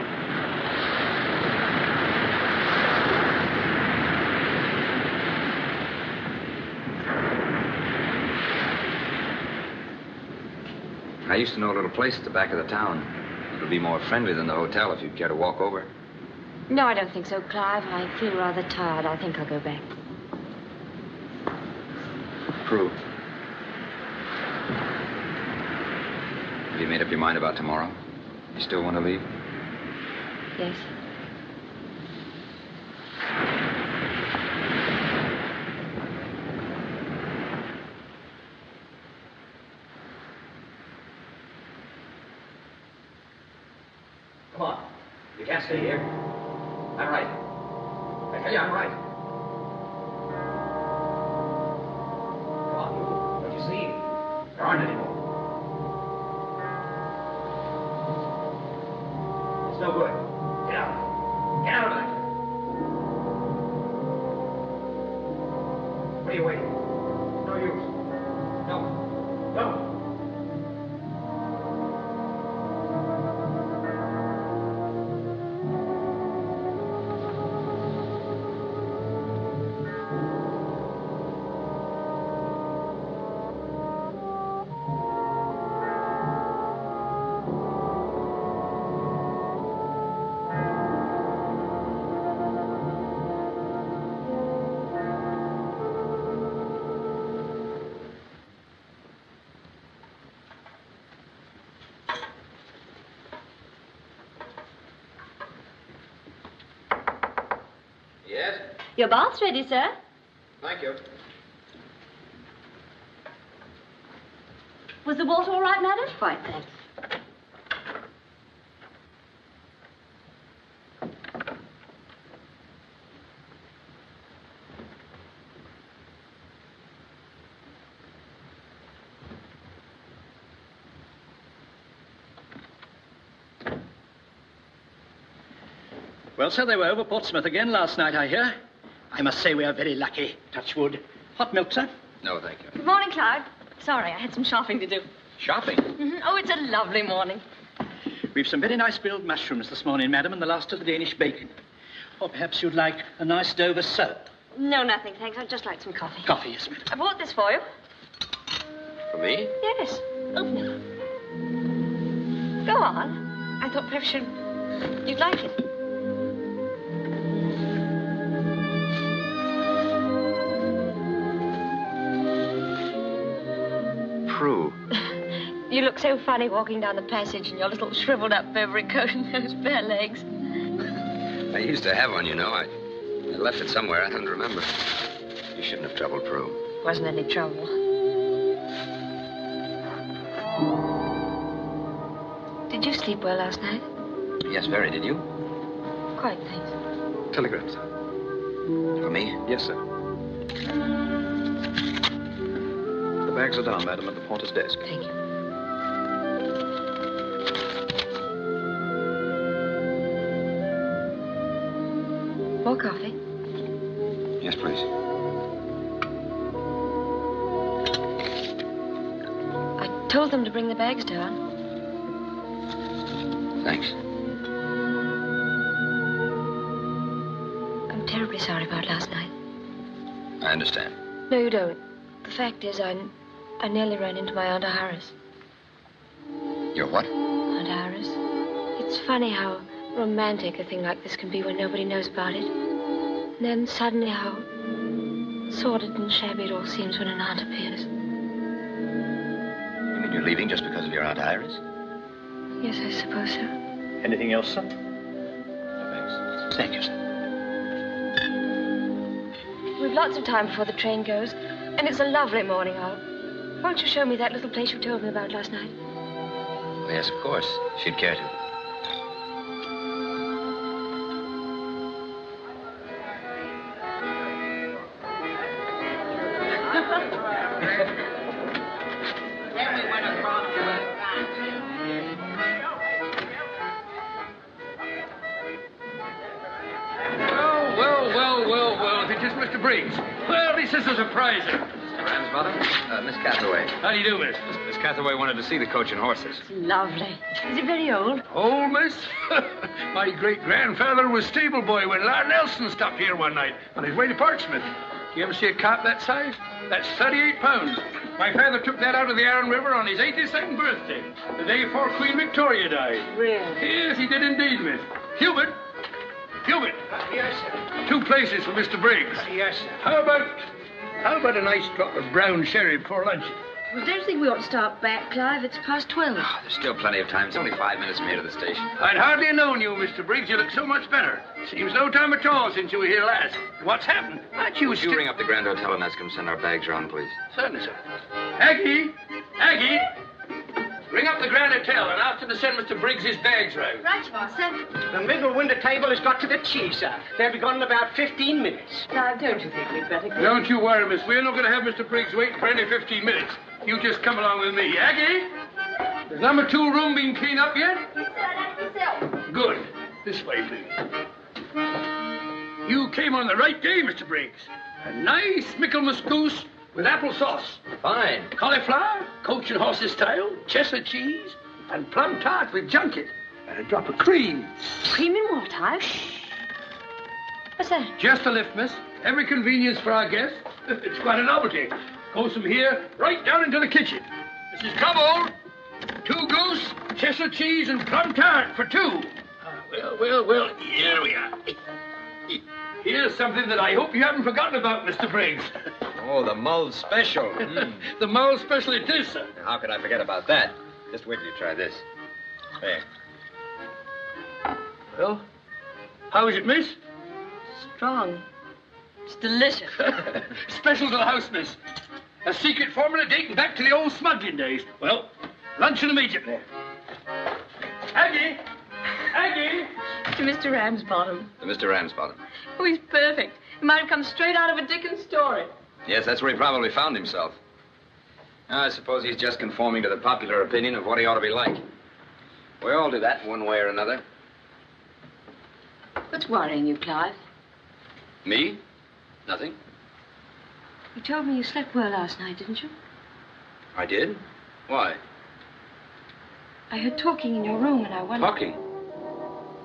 I used to know a little place at the back of the town. It'll be more friendly than the hotel if you'd care to walk over.
No, I don't think so, Clive. I feel rather tired. I think I'll go back.
Prue. Have you made up your mind about tomorrow? You still want to leave?
Yes.
Come on. You can't stay here. I'm right. I tell you, I'm right. Come on, move. Don't you see? There aren't any more. It's no good. Get out. Get out of there. What are you waiting? No use. No. No.
Your bath's ready, sir.
Thank you.
Was the water all right, madam? Quite, thanks.
Well, sir, they were over Portsmouth again last night, I hear. I must say we are very lucky. Touch wood. Hot milk, sir?
No, thank you.
Good morning, Clyde. Sorry, I had some shopping to do.
Shopping?
Oh, it's a lovely morning.
We've some very nice grilled mushrooms this morning, madam, and the last of the Danish bacon. Or perhaps you'd like a nice Dover soap.
No, nothing, thanks. I'd just like some coffee.
Coffee, yes, madam.
I bought this for you.
For me?
Yes. Open it. Go on. I thought perhaps you'd like it.
Prue.
You look so funny walking down the passage in your little shriveled up Burberry coat and those bare legs.
I used to have one, you know. I left it somewhere. I don't remember. You shouldn't have troubled Prue.
Wasn't any trouble. Did you sleep well last night?
Yes, very. Did you?
Quite, thanks.
Telegram, sir. For me? Yes, sir.
The bags are down, madam, at the porter's desk.
Thank you. More coffee?
Yes, please.
I told them to bring the bags down.
Thanks.
I'm terribly sorry about last night.
I understand.
No, you don't. The fact is, I nearly ran into my Aunt Iris.
Your what?
Aunt Iris. It's funny how romantic a thing like this can be when nobody knows about it. And then suddenly how sordid and shabby it all seems when an aunt appears.
You mean you're leaving just because of your Aunt Iris?
Yes, I suppose so.
Anything else, sir?
No, thanks.
Thank you, sir.
We've lots of time before the train goes, and it's a lovely morning out. Won't you show me that little place you told me about last night?
Well, yes, of course. She'd care to.
Well, if it is Mr. Briggs. Well, this is a surprise.
Mr. Ramsbottom, Miss Cathaway.
How do you do, miss?
Miss Cathaway wanted to see the coach and horses.
Lovely. Is it very old?
Old, miss? My great-grandfather was stable boy when Lord Nelson stopped here one night on his way to Portsmouth. Do you ever see a cart that size? That's 38 pounds. My father took that out of the Arun River on his 82nd birthday, the day before Queen Victoria died.
Really?
Yes, he did indeed, miss. Hubert!
Yes, sir.
2 places for Mr. Briggs.
Yes, sir.
How about a nice drop of brown sherry before lunch?
Well, don't you think we ought to start back, Clive? It's past 12.
Oh, there's still plenty of time. It's only 5 minutes from here to the station.
I'd hardly have known you, Mr. Briggs. You look so much better. Seems no time at all since you were here last. What's happened? Aren't you
Would you ring up the Grand Hotel and ask them to send our bags round, please?
Certainly, sir. Aggie! Ring up the Grand Hotel and ask them to send Mr. Briggs his bags round.
Right, you are, sir.
The middle window table has got to the tea, sir. They'll be gone in about 15 minutes.
Clive, don't you think we'd better go?
Don't you worry, miss. We're not going to have Mr. Briggs waiting for any 15 minutes. You just come along with me. Aggie? Has number 2 room been cleaned up yet?
Yes, sir, that's myself.
Good. This way, please. You came on the right day, Mr. Briggs. A nice Michaelmas goose with apple sauce.
Fine.
Cauliflower, coach and horses style, Cheshire cheese, and plum tart with junket. And a drop of cream.
Cream in what, Clive? What's that?
Just a lift, miss. Every convenience for our guests. It's quite a novelty. Goes from here right down into the kitchen. Mrs. Cobble, 2 goose, Cheshire cheese, and plum tart for 2. Well, here we are. Here's something that I hope you haven't forgotten about, Mr. Briggs.
Oh, the mulled special.
The mulled special it is, sir.
How could I forget about that? Just wait till you try this. There.
Well, how is it, miss?
Strong. It's delicious.
Special to the house, miss. A secret formula dating back to the old smuggling days. Well, luncheon immediately. Aggie! Aggie!
To Mr. Ramsbottom.
To Mr. Ramsbottom.
Oh, he's perfect. He might have come straight out of a Dickens story.
Yes, that's where he probably found himself. I suppose he's just conforming to the popular opinion of what he ought to be like. We all do that one way or another.
What's worrying you, Clive?
Me? Nothing.
You told me you slept well last night, didn't you?
I did? Why?
I heard talking in your room and I wondered...
Talking?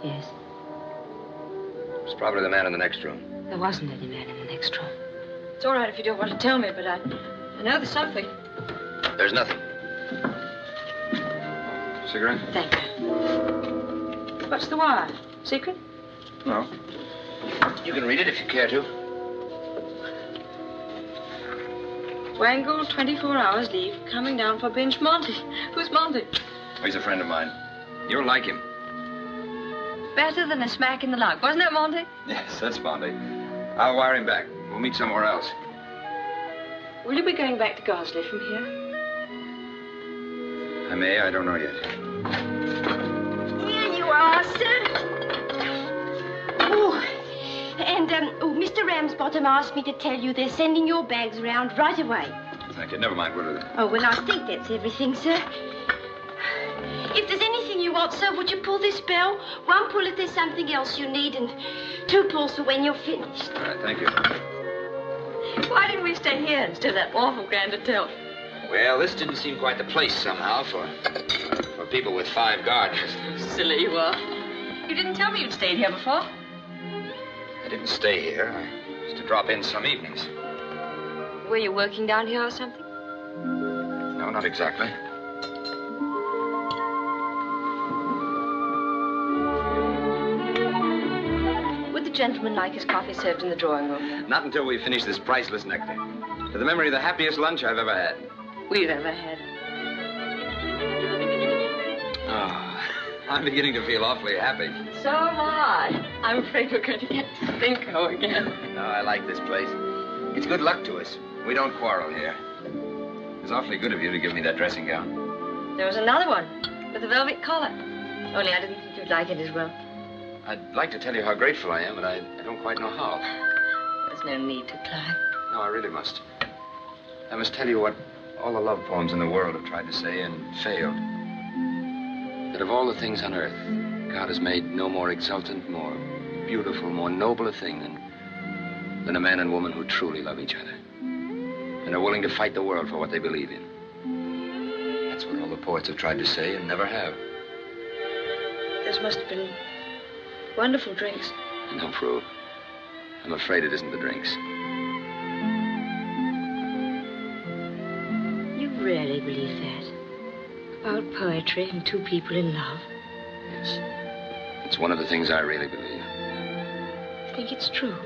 Yes.
It was probably the man in the next room.
There wasn't any man in the next room. It's all right if you don't want to tell me, but I know there's something.
There's nothing. Cigarette?
Thank you. What's the wire? Secret?
No. You can read it if you care to.
Wangle, 24 hours leave, coming down for Binge Monty. Who's Monty?
He's a friend of mine. You'll like him.
Better than a smack in the lug. Wasn't that Monty?
Yes, that's Monty. I'll wire him back. We'll meet somewhere else.
Will you be going back to Garsley from here?
I may. I don't know yet.
Here you are, sir. Oh, and Mr. Ramsbottom asked me to tell you they're sending your bags round right away.
Thank you. Never mind. We'll do that.
Oh, well, I think that's everything, sir. If there's anything you want, sir, would you pull this bell? One pull if there's something else you need, and two pulls for when you're finished.
All right. Thank you.
Why didn't we stay here instead of that awful grand hotel?
Well, this didn't seem quite the place somehow for people with 5 gardeners.
Silly you are. You didn't tell me you'd stayed here before.
I didn't stay here. I used to drop in some evenings.
Were you working down here or something?
No, not exactly.
Would the gentleman like his coffee served in the drawing room?
Not until we finish this priceless nectar. To the memory of the happiest lunch I've ever had.
We've ever had.
Oh, I'm beginning to feel awfully happy.
So am I. I'm afraid we're going to get Stinko again.
No, I like this place. It's good luck to us. We don't quarrel here. It was awfully good of you to give me that dressing gown.
There was another one with a velvet collar. Only I didn't think you'd like it as well.
I'd like to tell you how grateful I am, but I don't quite know how.
There's no need to, Clive.
No, I really must. I must tell you what all the love poems in the world have tried to say and failed. That of all the things on earth, God has made no more exultant, more beautiful, more noble a thing than a man and woman who truly love each other and are willing to fight the world for what they believe in. That's what all the poets have tried to say and never have.
Those must have been wonderful drinks.
No, Prue. I'm afraid it isn't the drinks.
You really believe that? About poetry and two people in love?
Yes. It's one of the things I really believe.
I think it's true.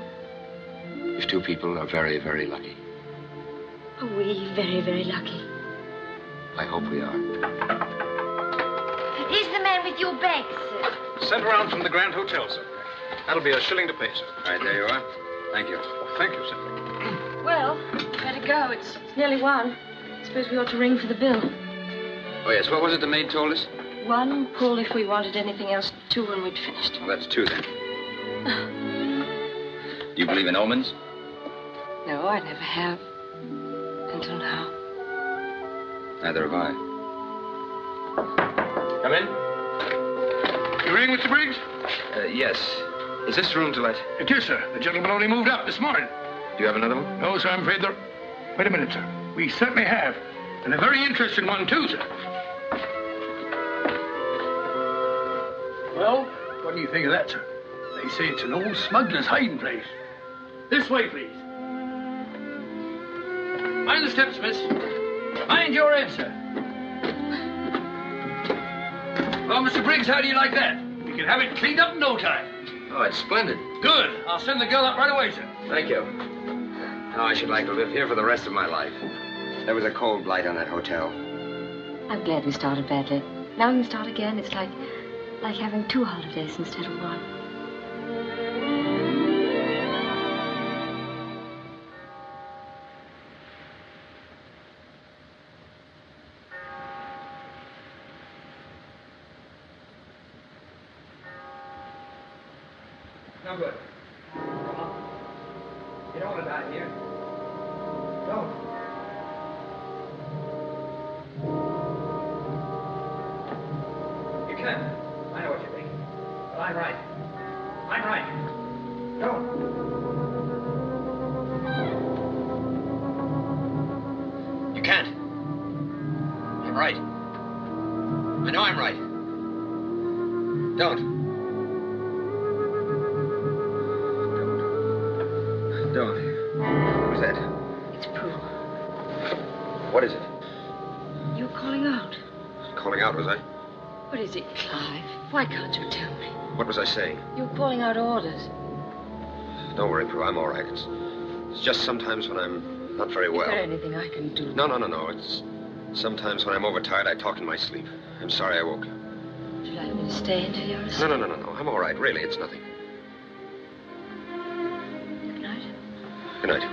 If two people are very, very lucky.
Are we very, very lucky?
I hope we are.
Here's the man with your bags, sir.
Sent around from the Grand Hotel, sir. That'll be $1 shilling to pay, sir.
All right, there you are. Thank you.
Oh, thank you, sir.
Well, better go. It's nearly 1. I suppose we ought to ring for the bill.
Oh, yes. What was it the maid told us?
1 pull if we wanted anything else. 2 when we'd finished.
Well, that's 2 then. Do you believe in omens?
No, I never have. Until now.
Neither have I.
Come in. You ring, Mr. Briggs?
Yes. Is this room to let?
It is, sir. The gentleman only moved up this morning.
Do you have another one?
No, sir, I'm afraid there... Wait a minute, sir. We certainly have. And a very interesting one, too, sir. Well, what do you think of that, sir? They say it's an old smuggler's hiding place. This way, please. Mind the steps, miss. Mind your head, sir. Well, Mr. Briggs, how do you like that? We can have it cleaned up in no time.
Oh, it's splendid.
Good. I'll send the girl up right away, sir.
Thank you. Oh, I should like to live here for the rest of my life. There was a cold blight on that hotel.
I'm glad we started badly. Now we can start again. It's like having 2 holidays instead of 1.
No good. You don't want to die here. Don't. You can. I know what you're thinking. But I'm right. I'm right. Don't. You can't. I'm right. I know I'm right. Don't. Don't. Who's that?
It's Prue.
What is it?
You were calling out.
Calling out, was I?
What is it, Clive? Why can't you tell me?
What was I saying?
You were calling out orders.
Don't worry, Prue. I'm all right. It's just sometimes when I'm not very well.
Is there anything I can do?
No. It's sometimes when I'm overtired, I talk in my sleep. I'm sorry I woke you.
Would you like me to stay until you're asleep?
No. I'm all right. Really, it's nothing.
Good night.
Good night.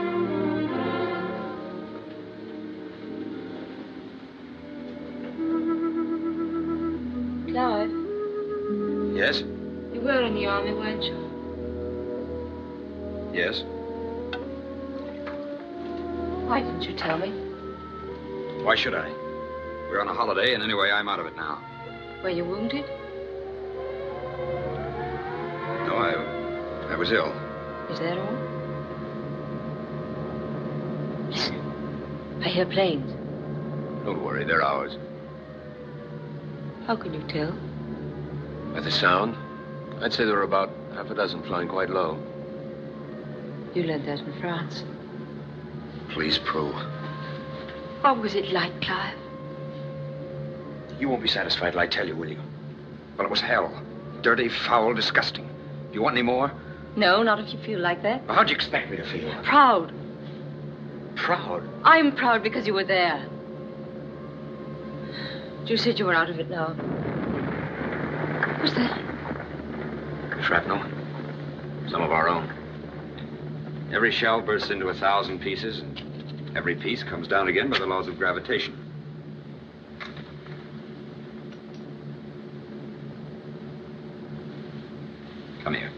Clive,
Yes?
you were in the army, weren't you?
Yes?
Why didn't you tell me?
Why should I? We're on a holiday, and anyway, I'm out of it now.
Were you wounded?
No, I was ill.
Is that all? Listen, I hear planes.
Don't worry, they're ours.
How can you tell?
By the sound, I'd say there were about half a dozen flying quite low.
You learned that in France.
Please, Prue.
What was it like, Clive?
You won't be satisfied till I tell you, will you? Well, it was hell. Dirty, foul, disgusting. Do you want any more?
No, not if you feel like that.
Well, how'd you expect me to feel?
Proud.
Proud?
I'm proud because you were there. You said you were out of it now. What's that?
Shrapnel. Some of our own. Every shell bursts into 1,000 pieces, and every piece comes down again by the laws of gravitation. Come here.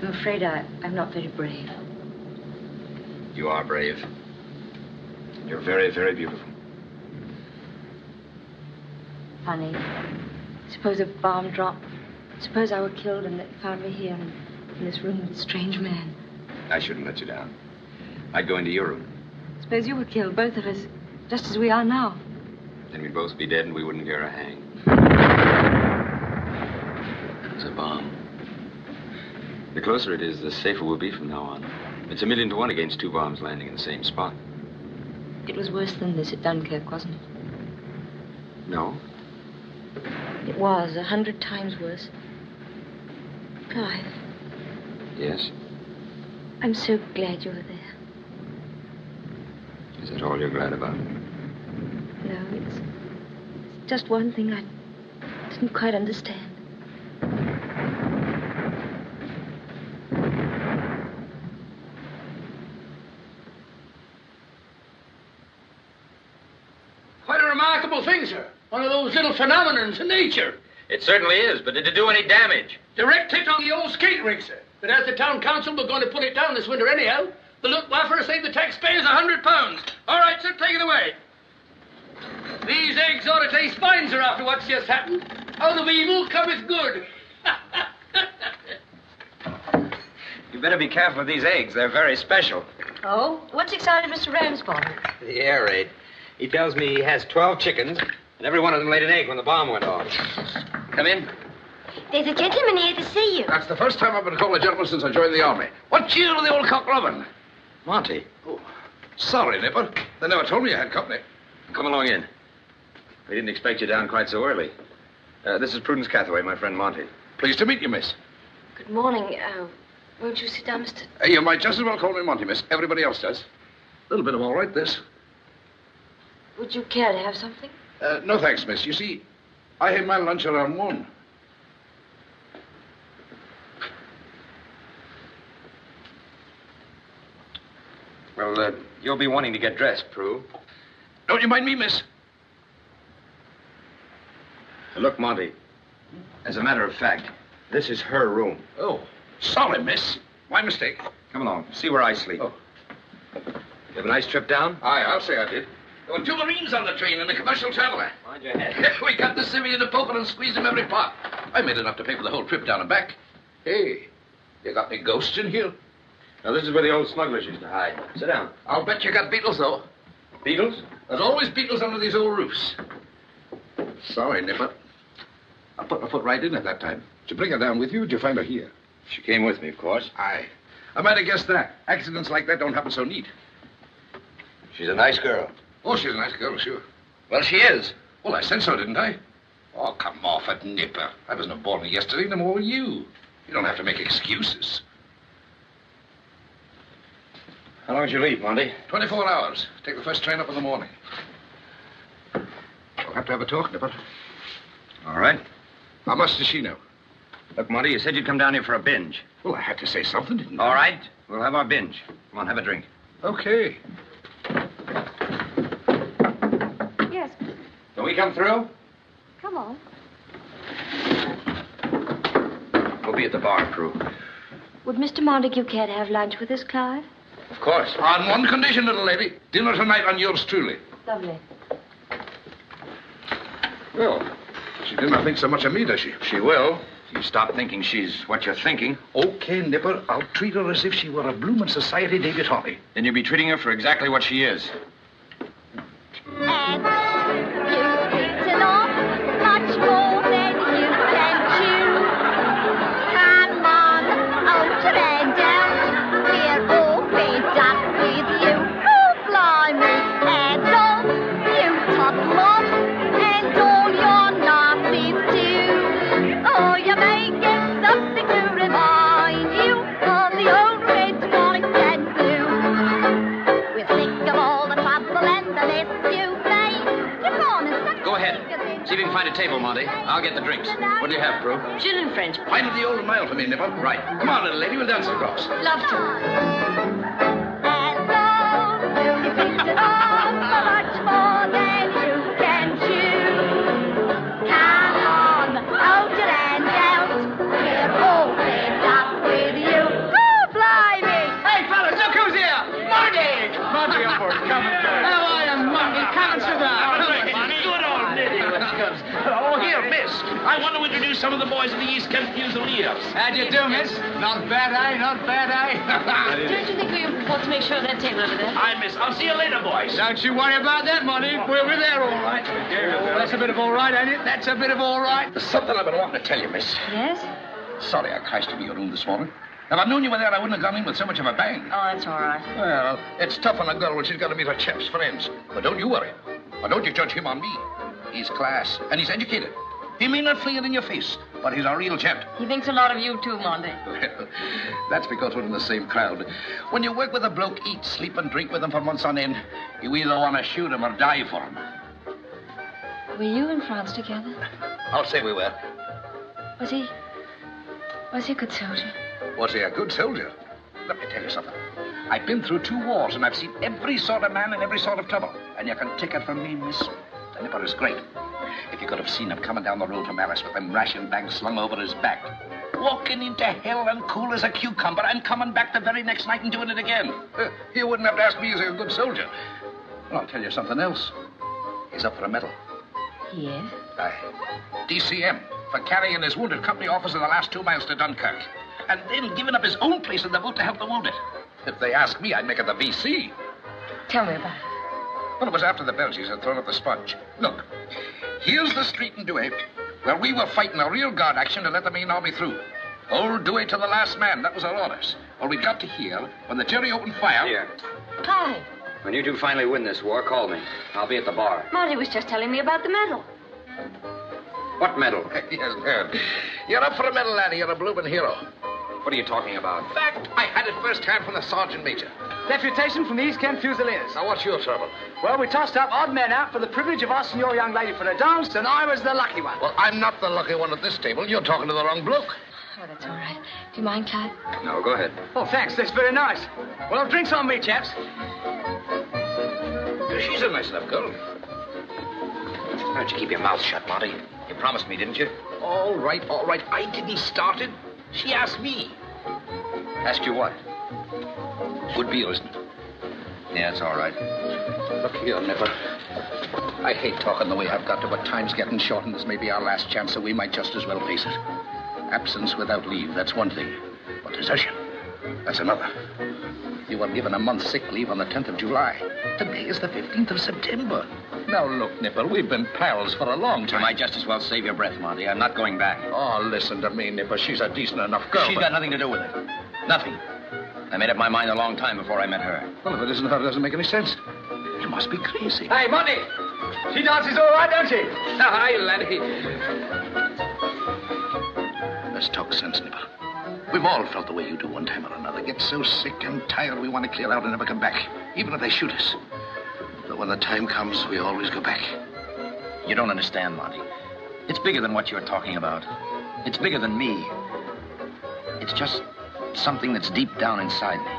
I'm afraid I'm not very brave.
You are brave. You're very, very beautiful.
Funny. Suppose a bomb dropped. Suppose I were killed and they found me here in this room with a strange man.
I shouldn't let you down. I'd go into your room.
Suppose you were killed, both of us, just as we are now.
Then we'd both be dead and we wouldn't care a hang. It's a bomb. The closer it is, the safer we'll be from now on. It's 1,000,000 to 1 against 2 bombs landing in the same spot.
It was worse than this at Dunkirk, wasn't it?
No.
It was 100 times worse. Clive,
Yes?
I'm so glad you were there.
Is that all you're glad about?
No, it's just one thing I didn't quite understand.
Quite a remarkable thing, sir. One of those little phenomenons in nature.
It certainly is, but did it do any damage?
Direct hit on the old skate rink, sir. But as the town council, we're going to put it down this winter anyhow. The Luftwaffe saved the taxpayers £100. All right, sir, take it away. These eggs ought to taste fine, sir, after what's just happened. Out of evil cometh good.
You better be careful with these eggs. They're very special.
Oh? What's excited Mr. Ramsbottom?
The air raid. He tells me he has 12 chickens, and every one of them laid an egg when the bomb went off. Come in.
There's a gentleman here to see you.
That's the first time I've been called a gentleman since I joined the army. What cheer to the old cock robin?
Monty.
Oh, sorry, Nipper. They never told me you had company.
Come along in. We didn't expect you down quite so early. This is Prudence Cathaway, my friend Monty.
Pleased to meet you, miss.
Good morning. Won't you sit down, Mr.
You might just as well call me Monty, miss. Everybody else does. A little bit of all right, this.
Would you care to have something?
No thanks, miss. You see, I had my lunch around 1.
Well, you'll be wanting to get dressed, Prue.
Don't you mind me, miss?
Look, Monty, as a matter of fact, This is her room.
Oh, sorry, miss. My mistake.
Come along. See where I sleep.
Oh.
You have a nice trip down?
Aye, I'll say I did. There were 2 Marines on the train and a commercial traveler.
Mind your head.
We got the civvy in the poker and squeezed him every pot. I made enough to pay for the whole trip down and back. Hey, you got any ghosts in here?
Now, this is where the old smugglers used to hide. Sit down.
I'll bet you got beetles, though.
Beetles?
There's always beetles under these old roofs. Sorry, Nipper. I put my foot right in at that time. Did you bring her down with you, or did you find her here?
She came with me, of course.
Aye. I might have guessed that. Accidents like that don't happen so neat.
She's a nice girl.
Oh, she's a nice girl, sure.
Well, she is.
Well, I said so, didn't I? Oh, come off it, Nipper. I wasn't born yesterday, no more were you. You don't have to make excuses.
How long did you leave, Monty?
24 hours. Take the first train up in the morning. We'll have to have a talk, Nipper.
All right.
How much does she know?
Look, Monty, you said you'd come down here for a binge.
Well, I had to say something, didn't I?
All right. We'll have our binge. Come on, have a drink.
Okay.
Yes,
Can we come through?
come on.
We'll be at the bar, Prue.
Would Mr. Montague care to have lunch with us, Clive?
Of course.
On one condition, little lady. Dinner tonight on yours truly.
Lovely.
Well, she did not think so much of me, does she?
She will. If you stop thinking she's what you're thinking.
Okay, Nipper. I'll treat her as if she were a bloomin' society debutante.
Then you'll be treating her for exactly what she is.
And you've eaten off much more than you can chew. Come on, out and out. We're all fed up with you. Oh, blimey, and all you toddle on, and all your nasties too. Oh, you may get something to remind you of the old red, white, and blue. We're sick of all the trouble and the mess you play. Come on and suck.
Go ahead. See if you can find a table, Monty. I'll get the drinks. What do you have, Prue?
Gin and French.
Find the old mile for me, Nipper.
Right.
Come on, little lady. We'll dance across.
Love to.
And all you've eaten off much more than you can chew. Come on, out and out. We're all fed up with you. Oh, blimey!
Hey, fellas, look who's here! Monty!
Monty, up for it. Come and go.
How are you, Monty? Come and sit down.
Good old Nitty.
Oh, here, miss. I want to introduce some of the boys of the East Kent Fusiliers.
How'd you do, miss? Not bad, eh? Not bad, eh?
Don't you think we ought to make sure of that table over there?
Hi, miss. I'll see you later, boys.
Don't you worry about that, Monty. We'll be there all right. Oh, that's a bit of all right, ain't it? That's a bit of all right.
There's something I've been wanting to tell you, miss.
Yes?
Sorry I crashed into your room this morning. If I'd known you were there, I wouldn't have gone in with so much of a bang.
Oh, that's all right.
Well, it's tough on a girl when she's got to meet her chaps' friends. But don't you worry. Or don't you judge him on me. He's class, and he's educated. He may not fling it in your face, but he's a real gent.
He thinks a lot of you, too, Monty.
Well, that's because we're in the same crowd. When you work with a bloke, eat, sleep, and drink with him for months on end, you either want to shoot him or die for him.
Were you in France together?
I'll say we were.
Was he a good soldier?
Was he a good soldier? Let me tell you something. I've been through 2 wars, and I've seen every sort of man in every sort of trouble. And you can take it from me, miss. The Nipper is great. If you could have seen him coming down the road from Alice with them ration bags slung over his back, walking into hell and cool as a cucumber, and coming back the very next night and doing it again. You wouldn't have to ask me is he a good soldier. Well, I'll tell you something else. He's up for a medal.
Yes?
Aye. DCM, for carrying his wounded company officer the last 2 miles to Dunkirk. And then giving up his own place in the boat to help the wounded. If they ask me, I'd make it the VC.
Tell me about it.
Well, it was after the Belgians had thrown up the sponge. Look, here's the street in Douai where we were fighting a real guard action to let the main army through. Old Douai to the last man, that was our orders. Well, we got to here when the jury opened fire.
Here.
Clive,
When you two finally win this war, call me. I'll be at the bar.
Monty was just telling me about the medal.
What medal?
Yes, man. You're up for a medal, laddie. You're a blooming hero.
What are you talking about?
Fact, I had it firsthand from the sergeant major.
Deputation from the East Kent Fusiliers.
Now, what's your trouble?
Well, we tossed up odd men out for the privilege of asking your young lady for a dance, and I was the lucky one.
Well, I'm not the lucky one at this table. You're talking to the wrong bloke.
Oh, that's all right. Do you mind, Clive?
No, go ahead.
Oh, thanks. That's very nice. Well, drinks on me, chaps.
She's a nice enough girl.
Why don't you keep your mouth shut, Monty? You promised me, didn't you?
All right, all right. I didn't start it. She asked me.
Asked you what?
Would be, isn't it?
Yeah, it's all right.
Look here, Nipper. I hate talking the way I've got to, but time's getting short, and this may be our last chance, so we might just as well face it. Absence without leave, that's one thing. But desertion, that's another. You were given a month's sick leave on the 10th of July. Today is the 15th of September. Now, look, Nipper, we've been pals for a long time.
You might just as well save your breath, Monty. I'm not going back.
Oh, listen to me, Nipper. She's a decent enough girl.
She's got nothing to do with it. Nothing. I made up my mind a long time before I met her.
Well, if it isn't her, it doesn't make any sense. You must be crazy.
Hey, Monty! She dances all right, don't she?
Hi, laddie. Let's talk sense, Nipper. We've all felt the way you do one time or another. Get so sick and tired we want to clear out and never come back, even if they shoot us. But when the time comes, we always go back.
You don't understand, Monty. It's bigger than what you're talking about. It's bigger than me. It's just something that's deep down inside me.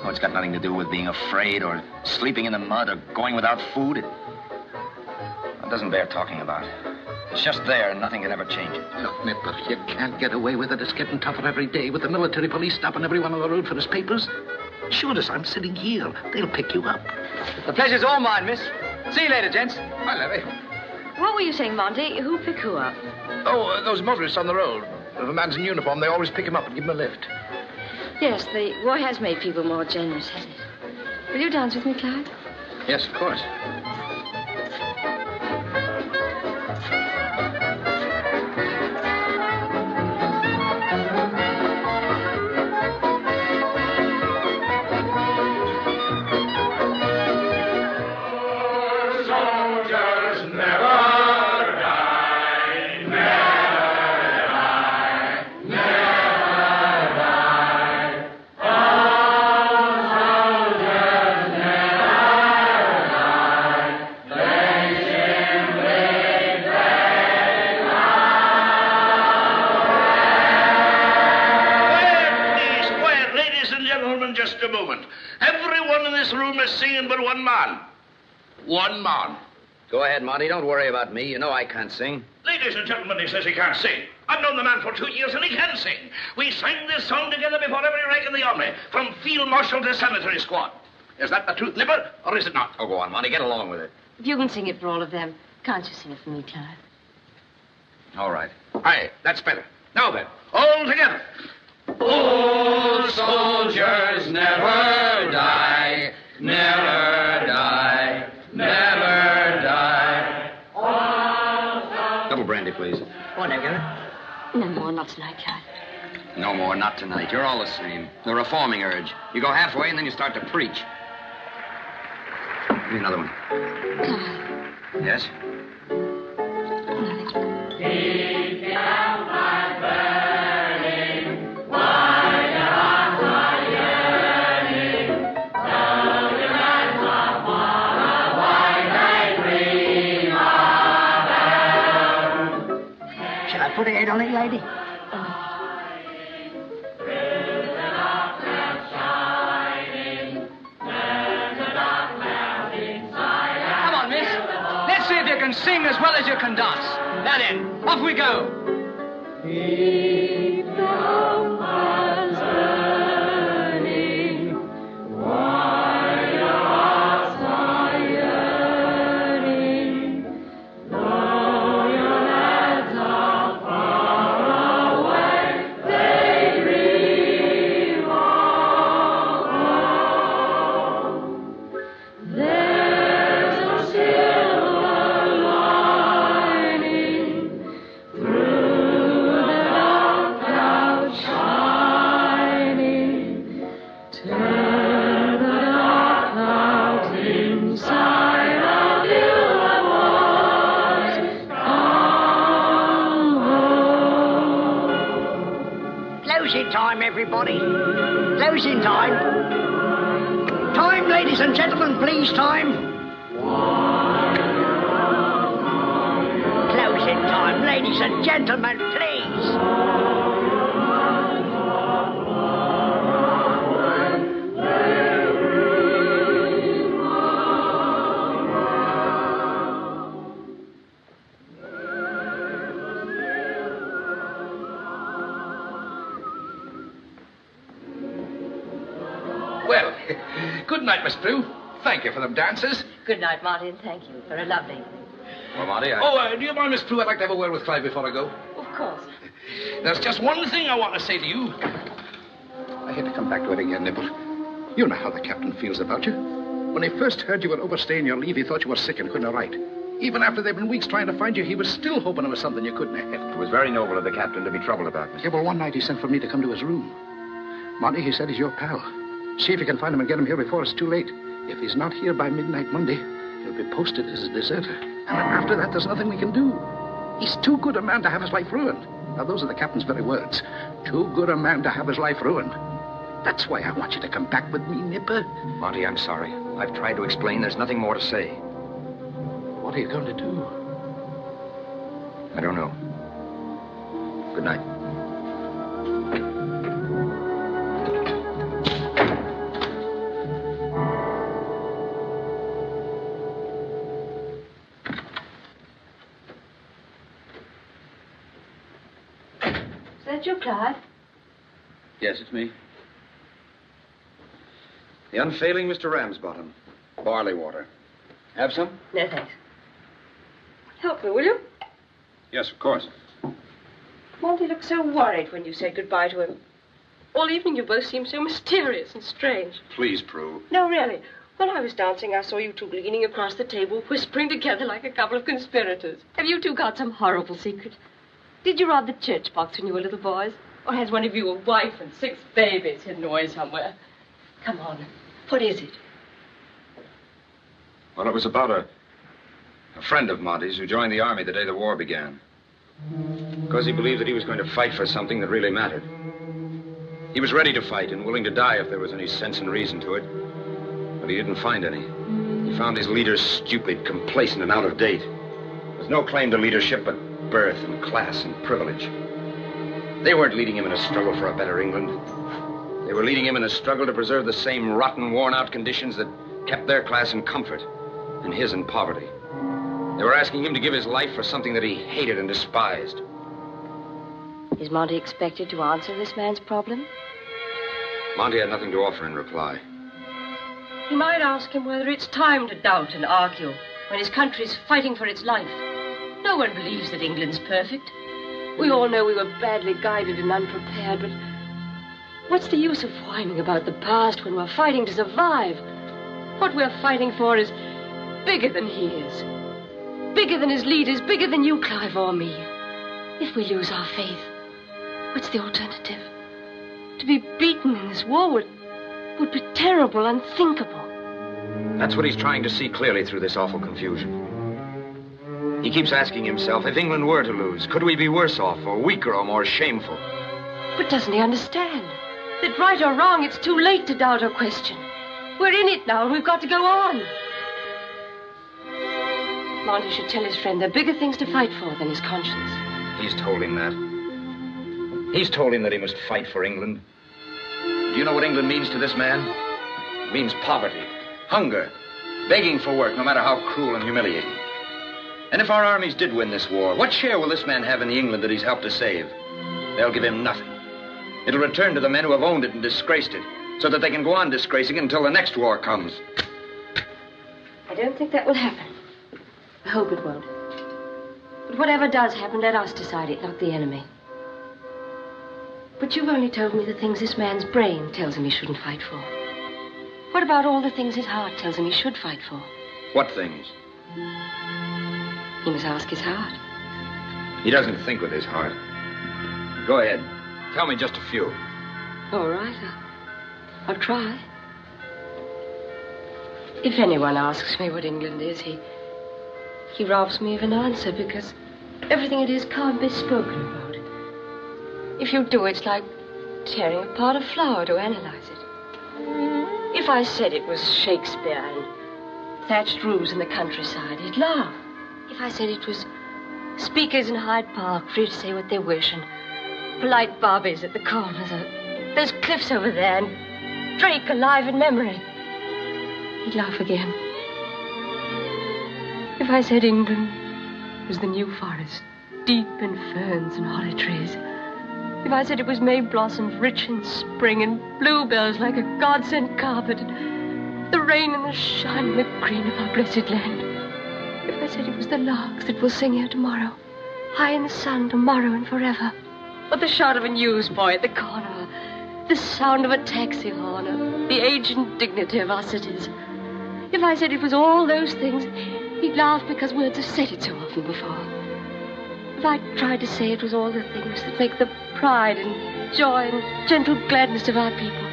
Oh, it's got nothing to do with being afraid or sleeping in the mud or going without food. It doesn't bear talking about. It's just there and nothing can ever change it.
Look, Nipper, you can't get away with it. It's getting tougher every day with the military police stopping everyone on the road for his papers. Sure as I'm sitting here, they'll pick you up.
The pleasure's all mine, miss. See you later, gents.
Hi, Larry.
What were you saying, Monty? Who picked who up?
Oh, those motorists on the road. If a man's in uniform, they always pick him up and give him a lift.
Yes, the war has made people more generous, hasn't it? Will you dance with me, Clyde?
Yes, of course. Just a moment. Everyone in this room is singing but one man. One man.
Go ahead, Monty. Don't worry about me. You know I can't sing.
Ladies and gentlemen, he says he can't sing. I've known the man for 2 years and he can sing. We sang this song together before every rank in the army, from field marshal to sanitary squad. Is that the truth, Nipper, or is it not?
Oh, go on, Monty. Get along with it.
If you can sing it for all of them, can't you sing it for me, Clyde?
All right.
Aye, that's better. Now then, all together. Old soldiers never die, never die, never die.
Double brandy, please.
Go on, now, Gary.
No more, not tonight, Clyde.
No more, not tonight. You're all the same. The reforming urge. You go halfway and then you start to preach. Give me another one.
Clyde.
Yes?
Nothing.
Keep down my burning,
Shall I put a head on it, lady?
Come on, miss. Let's see if you can sing as well as you can dance. Now then, off we go.
Keep the fires burning while your hearts are yearning. Though your lads are far away, they revolve. There's a silver lining through the dark cloud shining. Turn the dark clouds inside of you and boys, come home.
Closing time, everybody. Closing time. Time, ladies and gentlemen, please, time. Closing time, ladies and gentlemen, please.
Good night, Miss Prue. Thank you for them dances.
Good night, Marty, and thank you for a lovely evening.
Well, Marty, do you mind, Miss Prue? I'd like to have a word with Clive before I go.
Of course.
There's just one thing I want to say to you. I hate to come back to it again, Nibble. You know how the captain feels about you. When he first heard you were overstaying your leave, he thought you were sick and couldn't write. Even after they'd been weeks trying to find you, he was still hoping it was something you couldn't have helped.
It was very noble of the captain to be troubled about me.
Yeah, well, one night he sent for me to come to his room. Monty, he said he's your pal. See if you can find him and get him here before it's too late. If he's not here by midnight Monday, he'll be posted as a deserter. And then after that, there's nothing we can do. He's too good a man to have his life ruined. Now, those are the captain's very words. Too good a man to have his life ruined. That's why I want you to come back with me, Nipper.
Monty, I'm sorry. I've tried to explain. There's nothing more to say.
What are you going to do?
I don't know. Good night.
Is that you, Clive?
Yes, it's me. The unfailing Mr. Ramsbottom. Barley water. Have some?
No, thanks. Help me, will you?
Yes, of course.
Monty looked so worried when you said goodbye to him. All evening you both seemed so mysterious and strange.
Please, Prue.
No, really. When I was dancing, I saw you two leaning across the table, whispering together like a couple of conspirators. Have you two got some horrible secret? Did you rob the church box when you were little boys? Or has one of you a wife and 6 babies hidden away somewhere? Come on. What is it?
Well, it was about a friend of Monty's who joined the army the day the war began. Because he believed that he was going to fight for something that really mattered. He was ready to fight and willing to die if there was any sense and reason to it. But he didn't find any. He found his leaders stupid, complacent, and out of date. With no claim to leadership but birth and class and privilege. They weren't leading him in a struggle for a better England. They were leading him in a struggle to preserve the same rotten, worn-out conditions that kept their class in comfort and his in poverty. They were asking him to give his life for something that he hated and despised.
Is Monty expected to answer this man's problem?
Monty had nothing to offer in reply.
He might ask him whether it's time to doubt and argue when his country's fighting for its life. No one believes that England's perfect. We all know we were badly guided and unprepared, but what's the use of whining about the past when we're fighting to survive? What we're fighting for is bigger than he is. Bigger than his leaders, bigger than you, Clive, or me. If we lose our faith, what's the alternative? To be beaten in this war would be terrible, unthinkable.
That's what he's trying to see clearly through this awful confusion. He keeps asking himself, if England were to lose, could we be worse off, or weaker, or more shameful?
But doesn't he understand that right or wrong, it's too late to doubt or question? We're in it now, and we've got to go on. Monty should tell his friend there are bigger things to fight for than his conscience.
He's told him that. He's told him that he must fight for England. Do you know what England means to this man? It means poverty, hunger, begging for work, no matter how cruel and humiliating. And if our armies did win this war, what share will this man have in the England that he's helped to save? They'll give him nothing. It'll return to the men who have owned it and disgraced it, so that they can go on disgracing it until the next war comes.
I don't think that will happen. I hope it won't. But whatever does happen, let us decide it, not the enemy. But you've only told me the things this man's brain tells him he shouldn't fight for. What about all the things his heart tells him he should fight for?
What things?
He must ask his heart.
He doesn't think with his heart. Go ahead. Tell me just a few.
All right. I'll try. If anyone asks me what England is, he robs me of an answer because everything it is can't be spoken about. If you do, it's like tearing apart a flower to analyze it. If I said it was Shakespeare and thatched roofs in the countryside, he'd laugh. If I said it was speakers in Hyde Park, free to say what they wish, and polite bobbies at the corners, those cliffs over there, and Drake alive in memory, he'd laugh again. If I said England was the New Forest, deep in ferns and holly trees, if I said it was May blossoms rich in spring and bluebells like a God-sent carpet, and the rain and the shine and the green of our blessed land. If I said it was the larks that will sing here tomorrow, high in the sun tomorrow and forever, or the shout of a newsboy at the corner, the sound of a taxi horn, or the age and dignity of our cities. If I said it was all those things, he'd laugh because words have said it so often before. If I tried to say it was all the things that make the pride and joy and gentle gladness of our people,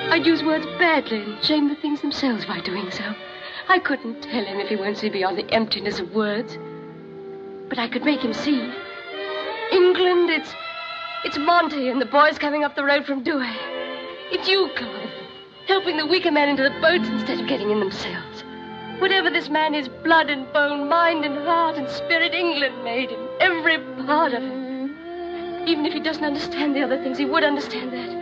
I'd use words badly and shame the things themselves by doing so. I couldn't tell him if he won't see beyond the emptiness of words. But I could make him see. England, it's Monty and the boys coming up the road from Douai. It's you, Clive, helping the weaker men into the boats instead of getting in themselves. Whatever this man is, blood and bone, mind and heart and spirit, England made him, every part of him. Even if he doesn't understand the other things, he would understand that.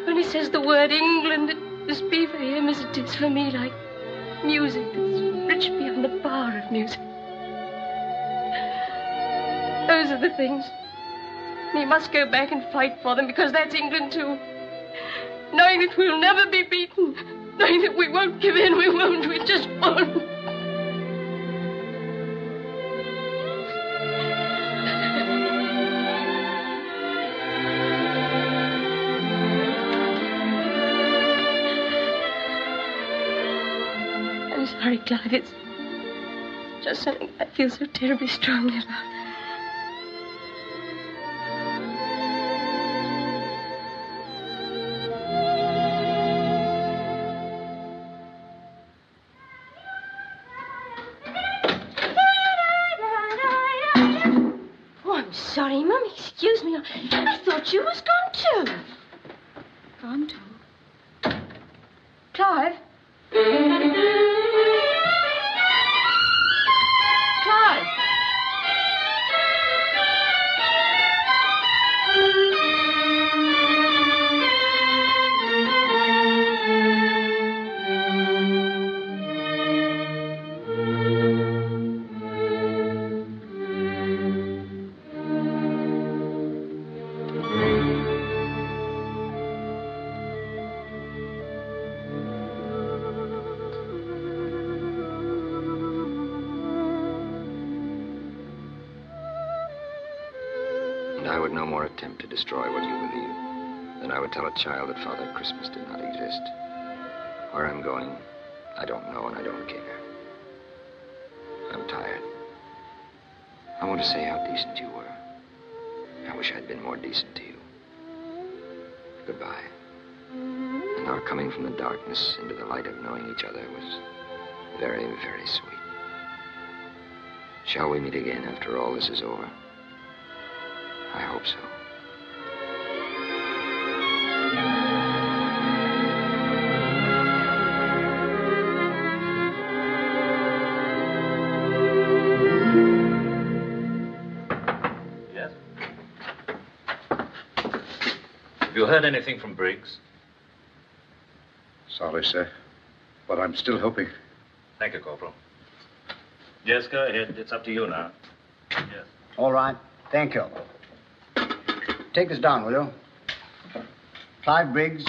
When he says the word England, it must be for him as it is for me, like music that's rich beyond the power of music. Those are the things. And he must go back and fight for them, because that's England too. Knowing that we'll never be beaten. Knowing that we won't give in, we won't, we just won't. I'm sorry, Clive, it's just something I feel so terribly strongly about.
Sorry, Mum. Excuse me. I thought you was gone too.
Gone too? Clive? Clive?
I would no more attempt to destroy what you believe than I would tell a child that Father Christmas did not exist. Where I'm going, I don't know and I don't care. I'm tired. I want to say how decent you were. I wish I'd been more decent to you. Goodbye. And our coming from the darkness into the light of knowing each other was very, very sweet. Shall we meet again after all this is over? I hope so.
Yes? Have you heard anything from Briggs?
Sorry, sir. But I'm still hoping.
Thank you, Corporal. Yes, go ahead. It's up to you now. Yes.
All right. Thank you. Take this down, will you? Clive Briggs.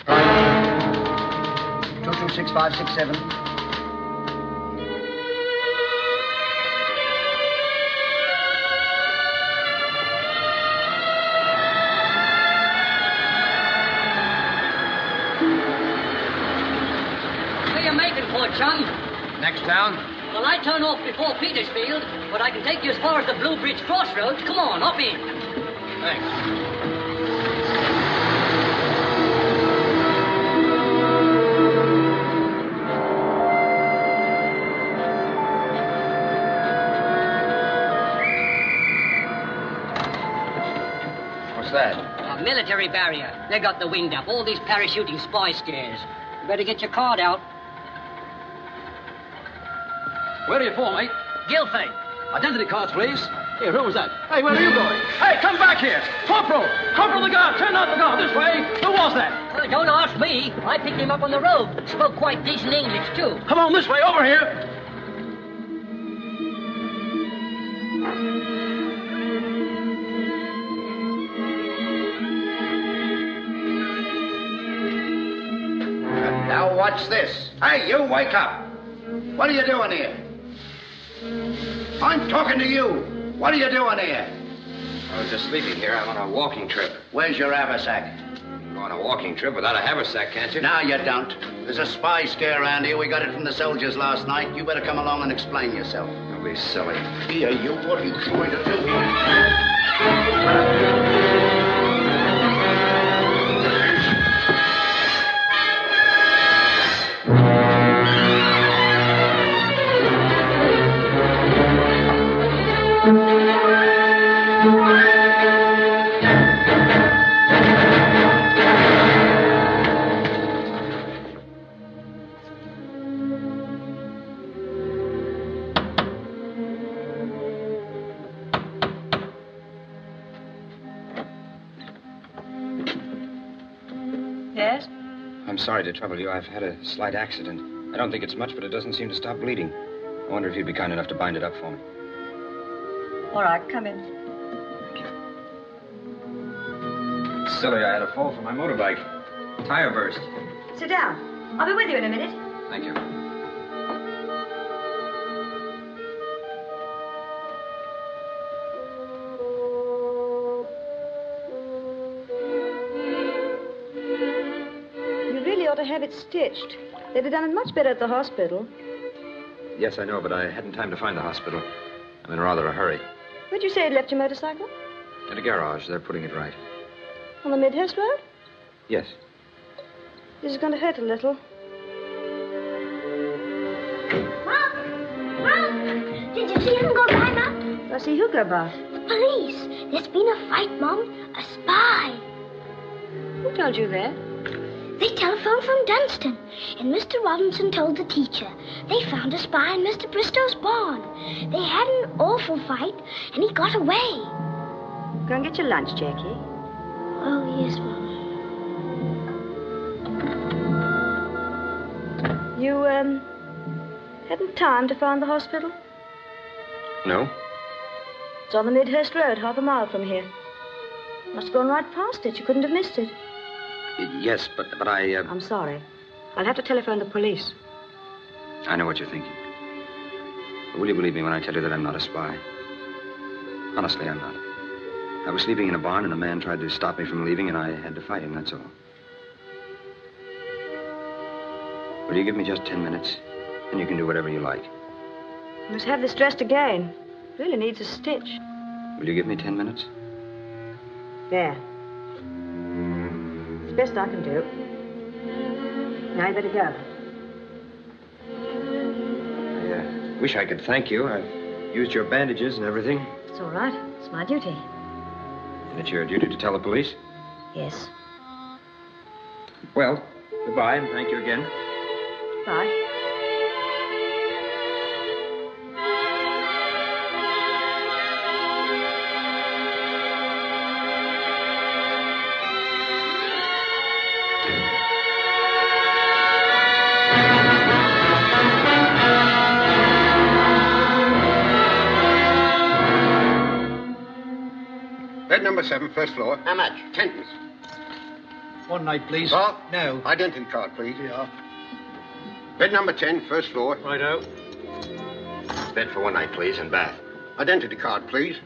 226567.
Where you making for, chum?
Next town?
Well, I turn off before Petersfield, but I can take you as far as the Blue Bridge Crossroads. Come on, hop in.
Thanks. What's that?
A military barrier. They got the wind up. All these parachuting spy scares. You better get your card out.
Where are you for, mate?
Guildford.
Identity cards, please. Here, who was that?
Hey, where are you going? Hey, come back here! Corporal! Corporal the guard! Turn out the guard this way! Who was that?
Don't ask me. I picked him up on the road. Spoke quite decent English, too.
Come on this way, over here!
Now watch this. Hey, you, wake up. What are you doing here? I'm talking to you. What are you doing here?
I was just sleeping here. I'm on a walking trip.
Where's your haversack?
You go on a walking trip without a haversack, can't you?
No, you don't. There's a spy scare around here. We got it from the soldiers last night. You better come along and explain yourself.
Don't be silly.
Here, you, what are you going to do here?
Yes?
I'm sorry to trouble you. I've had a slight accident. I don't think it's much, but it doesn't seem to stop bleeding. I wonder if you'd be kind enough to bind it up for me.
All right, come in.
It's silly. I had a fall from my motorbike. Tire burst.
Sit down. I'll be with you in a minute.
Thank you.
To have it stitched. They'd have done it much better at the hospital.
Yes, I know, but I hadn't time to find the hospital. I'm in rather a hurry.
Where'd you say you'd left your motorcycle?
At a garage. They're putting it right.
On the Midhurst Road?
Yes.
This is going to hurt a little.
Mom! Did you see him go by, Mom?
I see who go by?
Police. There's been a fight, Mom. A spy.
Who told you that?
They telephoned from Dunstan, and Mr. Robinson told the teacher. They found a spy in Mr. Bristow's barn. They had an awful fight, and he got away.
Go and get your lunch, Jackie.
Oh, yes, Mom.
You, hadn't time to find the hospital?
No?
It's on the Midhurst Road, half a mile from here. Must have gone right past it. You couldn't have missed it.
Yes, but I...
I'm sorry. I'll have to telephone the police.
I know what you're thinking. But will you believe me when I tell you that I'm not a spy? Honestly, I'm not. I was sleeping in a barn, and a man tried to stop me from leaving, and I had to fight him, that's all. Will you give me just 10 minutes? And you can do whatever you like.
I must have this dressed again. Really needs a stitch.
Will you give me 10 minutes?
There. It's the best I can do. Now you better go.
I wish I could thank you. I've used your bandages and everything.
It's all right. It's my duty.
And it's your duty to tell the police?
Yes.
Well, goodbye, and thank you again.
Bye.
Bed number 7, first floor. How much? 10.
One night, please.
Oh,
no.
Identity card, please.
Yeah.
Bed number 10, first floor.
Righto.
Bed for one night, please, and bath.
Identity card, please.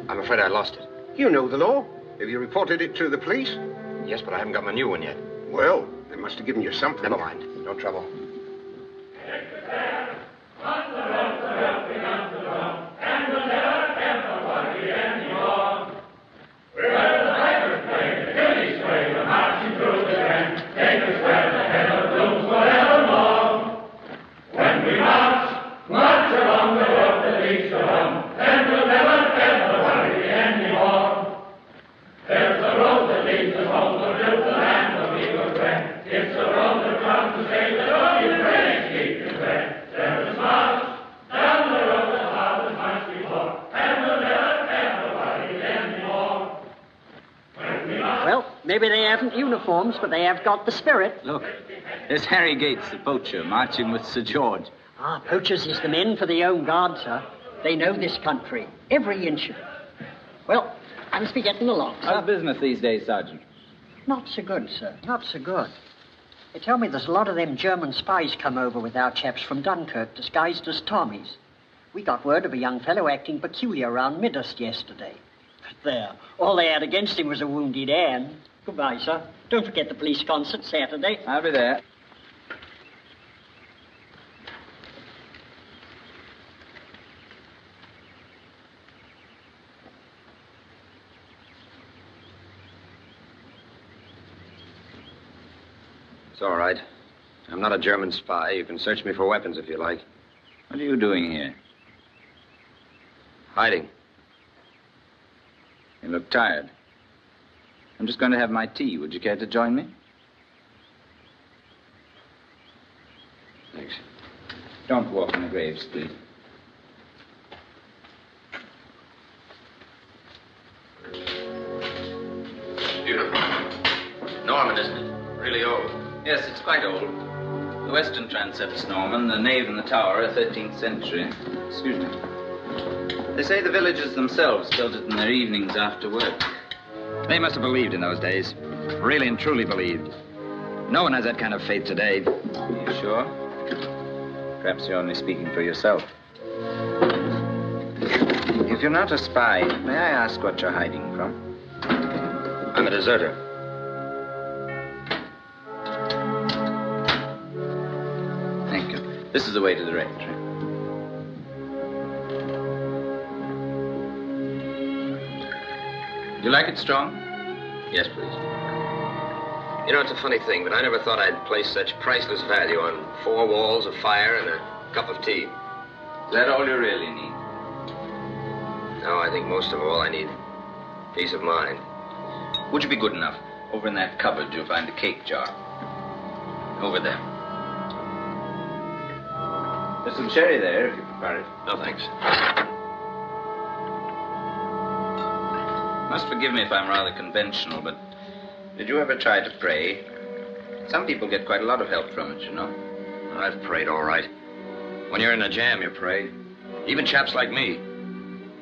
I'm afraid I lost it.
You know the law. Have you reported it to the police?
Yes, but I haven't got my new one yet.
Well, they must have given you something.
Never mind. No trouble.
Maybe they haven't uniforms, but they have got the spirit.
Look, there's Harry Gates, the poacher, marching with Sir George.
Ah, poachers is the men for the Home Guard, sir. They know this country, every inch of it. Well, I must be getting along, sir.
How's business these days, Sergeant?
Not so good, sir. Not so good. They tell me there's a lot of them German spies come over with our chaps from Dunkirk, disguised as Tommies. We got word of a young fellow acting peculiar around Midhurst yesterday. But there, all they had against him was a wounded hand. Goodbye, sir. Don't forget the police concert Saturday.
I'll be there.
It's all right. I'm not a German spy. You can search me for weapons if you like.
What are you doing here?
Hiding.
You look tired. I'm just going to have my tea. Would you care to join me?
Thanks.
Don't walk in the graves, please.
Beautiful. Norman, isn't it? Really old.
Yes, it's quite old. The western transept's Norman, the nave and the tower are 13th century. Excuse me. They say the villagers themselves built it in their evenings after work.
They must have believed in those days. Really and truly believed. No one has that kind of faith today.
Are you sure? Perhaps you're only speaking for yourself. If you're not a spy, may I ask what you're hiding from?
I'm a deserter.
Thank you. This is the way to the rectory. Do you like it strong?
Yes, please. You know, it's a funny thing, but I never thought I'd place such priceless value on 4 walls, a fire, and a cup of tea.
Is that all you really need?
No, I think most of all I need peace of mind.
Would you be good enough? Over in that cupboard, you'll find a cake jar. Over there. There's some sherry there, if you prefer it.
No, thanks.
Must forgive me if I'm rather conventional, but did you ever try to pray? Some people get quite a lot of help from it, you know.
I've prayed all right. When you're in a jam, you pray. Even chaps like me.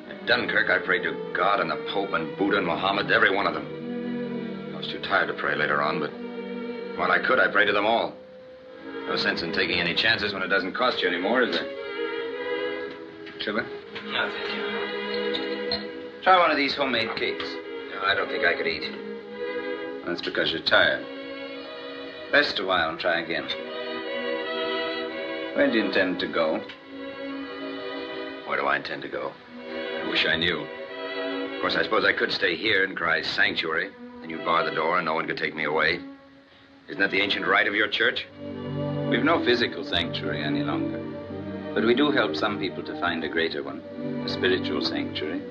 At Dunkirk, I prayed to God and the Pope and Buddha and Muhammad, every one of them. I was too tired to pray later on, but while I could, I prayed to them all. No sense in taking any chances when it doesn't cost you anymore, is there?
Sugar?
No, thank you.
Try one of these homemade cakes.
No, I don't think I could eat.
That's because you're tired. Rest a while and try again. Where do you intend to go?
Where do I intend to go? I wish I knew. Of course, I suppose I could stay here and cry sanctuary, and you'd bar the door and no one could take me away. Isn't that the ancient right of your church?
We've no physical sanctuary any longer. But we do help some people to find a greater one, a spiritual sanctuary.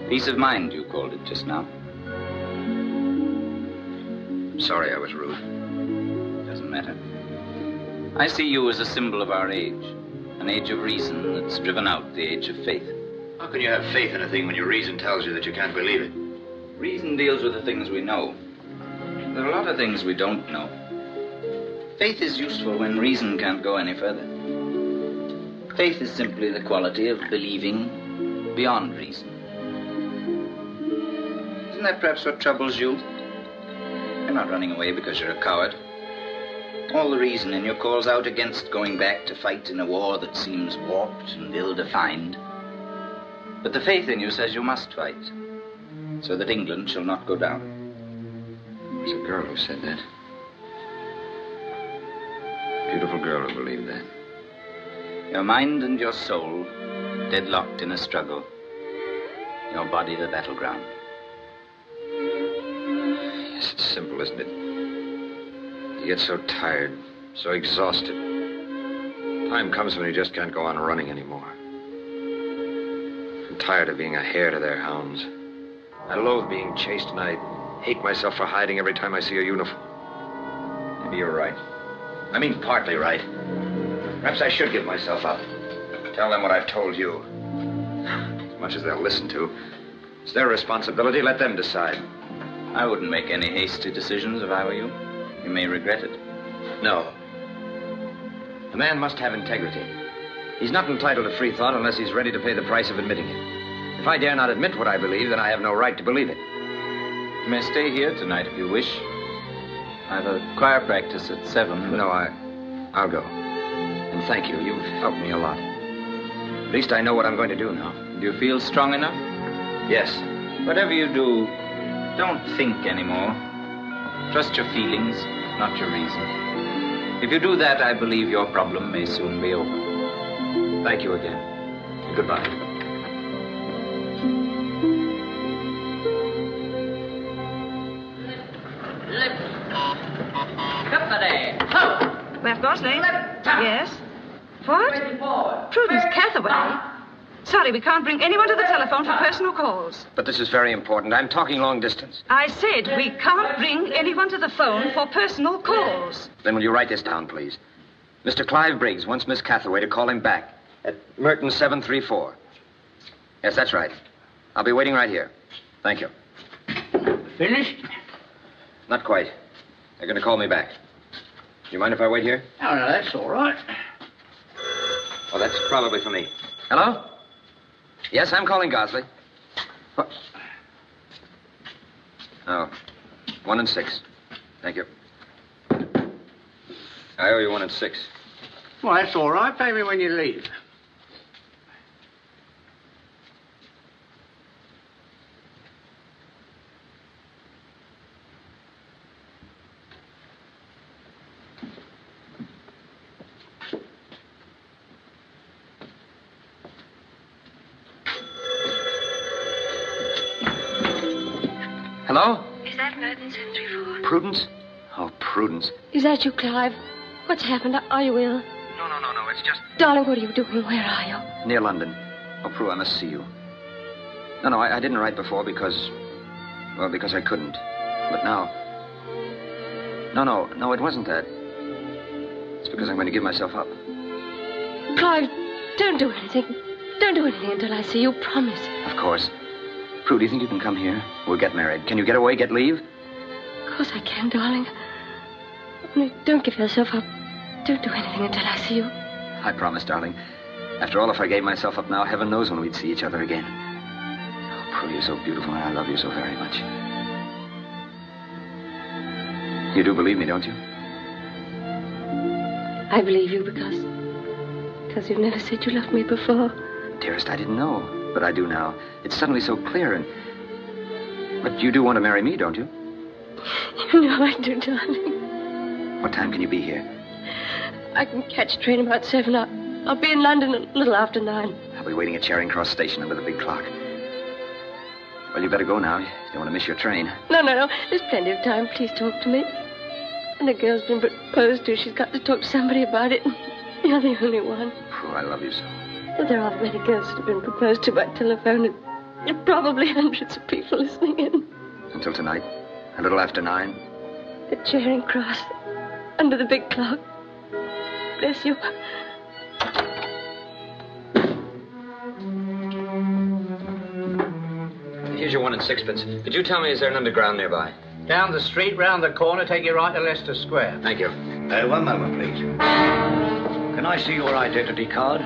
Peace of mind, you called it just now.
I'm sorry I was rude.
Doesn't matter. I see you as a symbol of our age, an age of reason that's driven out the age of faith.
How can you have faith in a thing when your reason tells you that you can't believe it?
Reason deals with the things we know. There are a lot of things we don't know. Faith is useful when reason can't go any further. Faith is simply the quality of believing beyond reason. Isn't that perhaps what troubles you? You're not running away because you're a coward. All the reason in you calls out against going back to fight in a war that seems warped and ill-defined. But the faith in you says you must fight, so that England shall not go down.
There's a girl who said that. Beautiful girl who believed that.
Your mind and your soul deadlocked in a struggle. Your body the battleground.
Yes, it's simple, isn't it? You get so tired, so exhausted. Time comes when you just can't go on running anymore. I'm tired of being a hare to their hounds. I loathe being chased, and I hate myself for hiding every time I see a uniform.
Maybe you're right.
I mean, partly right. Perhaps I should give myself up. Tell them what I've told you. As much as they'll listen to. It's their responsibility. Let them decide.
I wouldn't make any hasty decisions if I were you. You may regret it.
No. A man must have integrity. He's not entitled to free thought unless he's ready to pay the price of admitting it. If I dare not admit what I believe, then I have no right to believe it.
You may stay here tonight if you wish. I've a choir practice at 7.
No, I'll go. And thank you. You've helped me a lot. At least I know what I'm going to do now.
Do you feel strong enough?
Yes.
Whatever you do, don't think anymore. Trust your feelings, not your reason. If you do that, I believe your problem may soon be over.
Thank you again. Goodbye.
Left Gosling? Yes? What? Prudence Cathaway? Sorry, we can't bring anyone to the telephone for personal calls.
But this is very important. I'm talking long distance.
I said we can't bring anyone to the phone for personal calls.
Then will you write this down, please? Mr. Clive Briggs wants Miss Cathaway to call him back at Merton 734. Yes, that's right. I'll be waiting right here. Thank you.
Finished?
Not quite. They're going to call me back. Do you mind if I wait here?
Oh, no, that's all right.
Oh, that's probably for me. Hello? Yes, I'm calling Gosley. What? Oh, 1 and 6. Thank you. I owe you 1 and 6.
Well, that's all right. Pay me when you leave.
Hello?
Is that Merton 734?
Prudence? Oh, Prudence.
Is that you, Clive? What's happened? Are you ill?
No, it's just...
Darling, what are you doing? Where are you?
Near London. Oh, Prue, I must see you. No, I didn't write before because... Well, because I couldn't. But now... No, it wasn't that. It's because I'm going to give myself up.
Clive, don't do anything. Don't do anything until I see you. Promise.
Of course. Prue, do you think you can come here? We'll get married. Can you get away, get leave?
Of course I can, darling. Only don't give yourself up. Don't do anything until I see you.
I promise, darling. After all, if I gave myself up now, heaven knows when we'd see each other again. Oh, Prue, you're so beautiful, and I love you so very much. You do believe me, don't you?
I believe you because you've never said you loved me before.
Dearest, I didn't know. But I do now. It's suddenly so clear and... But you do want to marry me, don't you?
You know I do, darling.
What time can you be here?
I can catch a train about 7. I'll be in London a little after 9.
I'll be waiting at Charing Cross Station under the big clock. Well, you better go now. You don't want to miss your train.
No. There's plenty of time. Please talk to me. And the girl's been proposed to. She's got to talk to somebody about it. You're the only one.
Prue, I love you so.
There aren't many girls that have been proposed to by telephone, and there are probably hundreds of people listening in.
Until tonight, a little after 9.
At Charing Cross, under the big clock. Bless you.
Here's your 1 and 6pence. Could you tell me, is there an underground nearby?
Down the street, round the corner, take you right to Leicester Square.
Thank you.
1 moment, please. Can I see your identity card?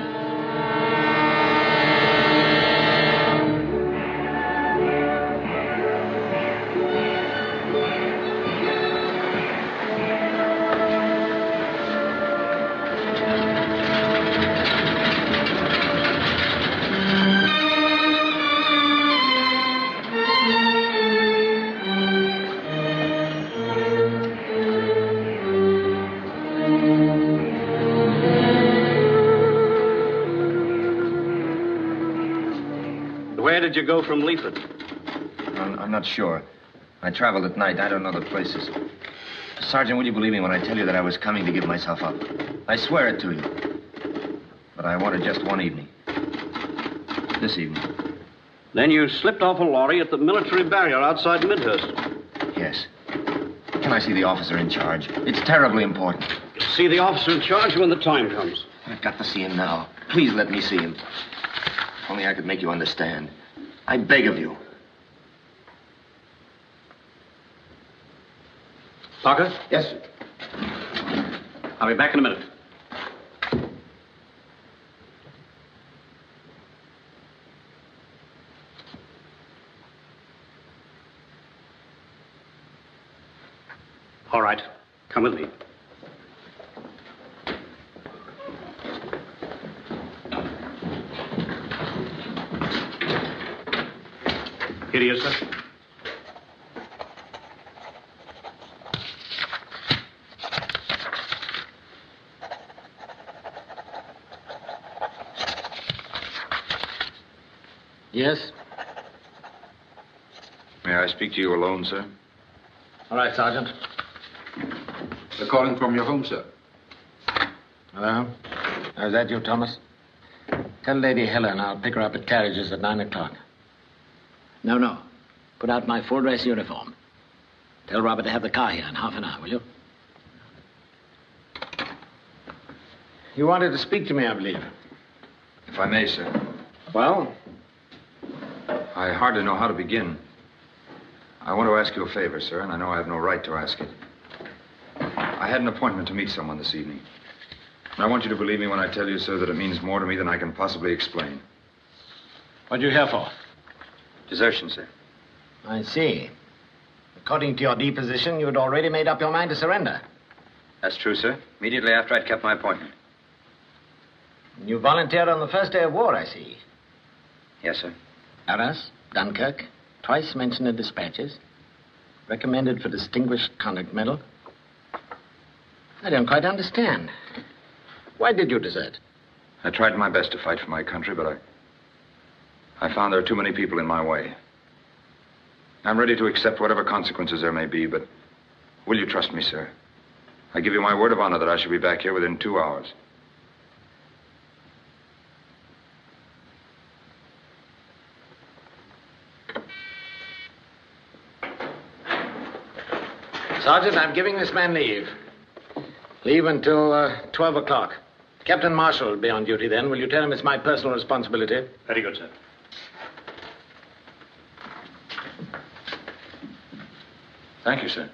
Where did you go from Leaford?
I'm not sure. I traveled at night. I don't know the places. Sergeant, will you believe me when I tell you that I was coming to give myself up? I swear it to you. But I wanted just one evening. This evening.
Then you slipped off a lorry at the military barrier outside Midhurst.
Yes. Can I see the officer in charge? It's terribly important.
See the officer in charge when the time comes.
I've got to see him now. Please let me see him. If only I could make you understand. I beg of you.
Parker?
Yes, sir.
I'll be back in a minute. All right.
Come with me. Here he is, sir.
Yes?
May I speak to you alone, sir?
All right, Sergeant.
They're calling from your home, sir.
Hello? Is that you, Thomas? Tell Lady Helen I'll pick her up at carriages at 9 o'clock. No. Put out my full dress uniform. Tell Robert to have the car here in half an hour, will you? You wanted to speak to me, I believe.
If I may, sir.
Well?
I hardly know how to begin. I want to ask you a favor, sir, and I know I have no right to ask it. I had an appointment to meet someone this evening. And I want you to believe me when I tell you, sir, that it means more to me than I can possibly explain.
What are you here for?
Desertion, sir.
I see. According to your deposition, you had already made up your mind to surrender.
That's true, sir. Immediately after I'd kept my appointment.
You volunteered on the first day of war, I see.
Yes, sir.
Arras, Dunkirk, twice mentioned in dispatches. Recommended for Distinguished Conduct Medal. I don't quite understand. Why did you desert?
I tried my best to fight for my country, but I found there are too many people in my way. I'm ready to accept whatever consequences there may be, but will you trust me, sir? I give you my word of honor that I shall be back here within 2 hours.
Sergeant, I'm giving this man leave. Leave until 12 o'clock. Captain Marshall will be on duty then. Will you tell him it's my personal responsibility?
Very good, sir.
Thank you, sir.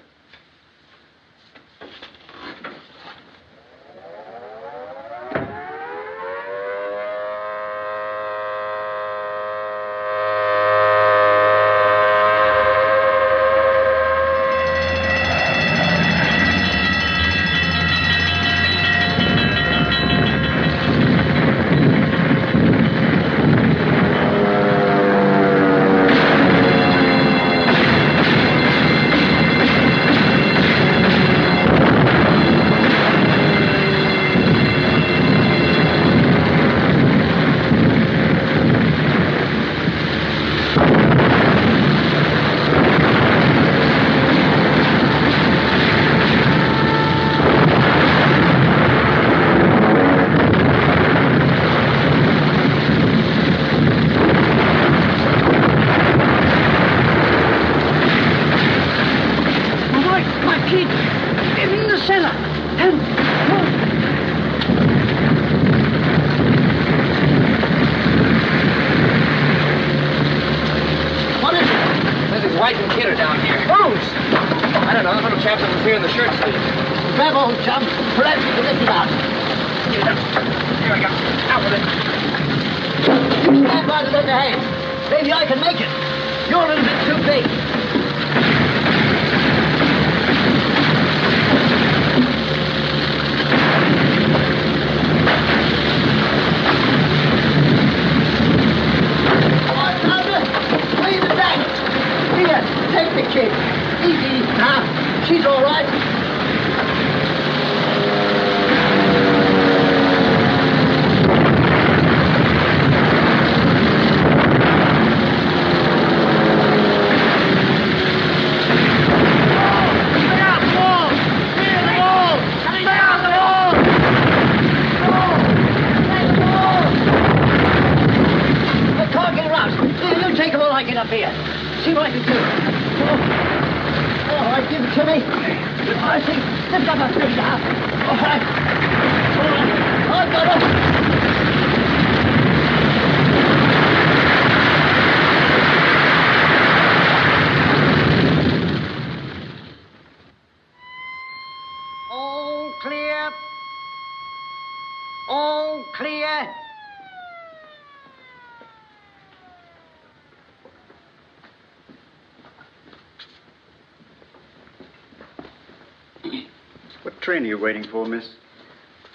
train are you waiting for, miss?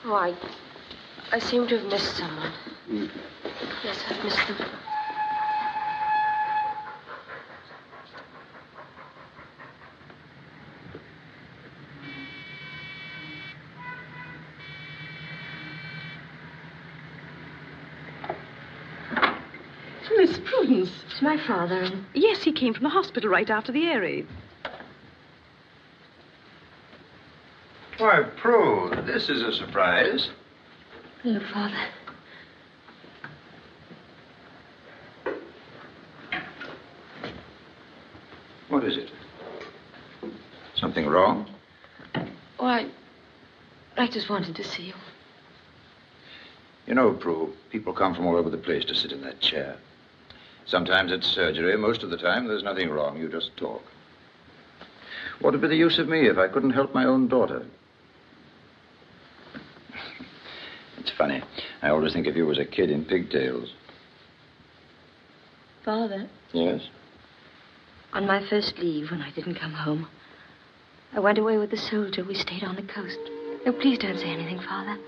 Oh, I seem to have missed someone.
Mm.
Yes, I've missed them.
Miss Prudence.
It's my father. And...
Yes, he came from the hospital right after the air raid.
Why, Prue, this is a surprise.
Hello, Father.
What is it? Something wrong?
Oh, I just wanted to see you.
You know, Prue, people come from all over the place to sit in that chair. Sometimes it's surgery. Most of the time, there's nothing wrong. You just talk. What would be the use of me if I couldn't help my own daughter? It's funny. I always think of you as a kid in pigtails.
Father,
Yes?
on my first leave, when I didn't come home, I went away with the soldier. We stayed on the coast. No, please don't say anything, Father.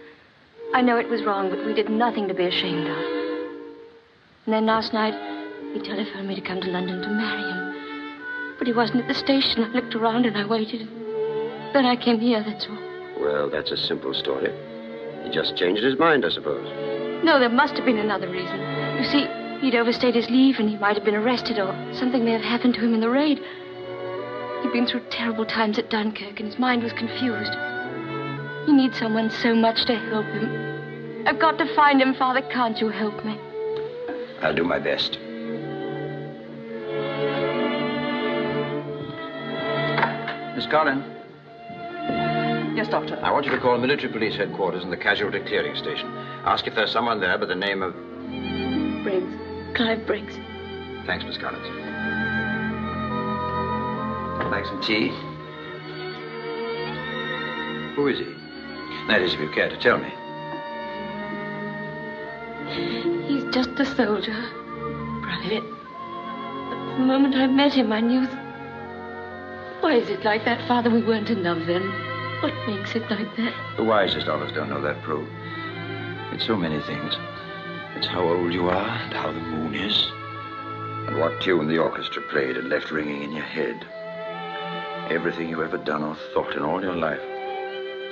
I know it was wrong, but we did nothing to be ashamed of. And then last night, he telephoned me to come to London to marry him. But he wasn't at the station. I looked around and I waited. Then I came here, that's all.
Well, that's a simple story. He just changed his mind, I suppose.
No, there must have been another reason. You see, he'd overstayed his leave and he might have been arrested or something may have happened to him in the raid. He'd been through terrible times at Dunkirk and his mind was confused. He needs someone so much to help him. I've got to find him, Father. Can't you help me?
I'll do my best. Miss Collin,
Yes, Doctor.
I want you to call military police headquarters in the casualty clearing station. Ask if there's someone there by the name of...
Briggs. Clive Briggs.
Thanks, Miss Collins. Like some tea? Who is he? That is, if you care to tell me.
He's just a soldier. Private. But the moment I met him, I knew... Why is it like that, Father? We weren't in love then. What makes it like that?
The wisest of us don't know that, Prue. It's so many things. It's how old you are, and how the moon is, and what tune the orchestra played and left ringing in your head. Everything you've ever done or thought in all your life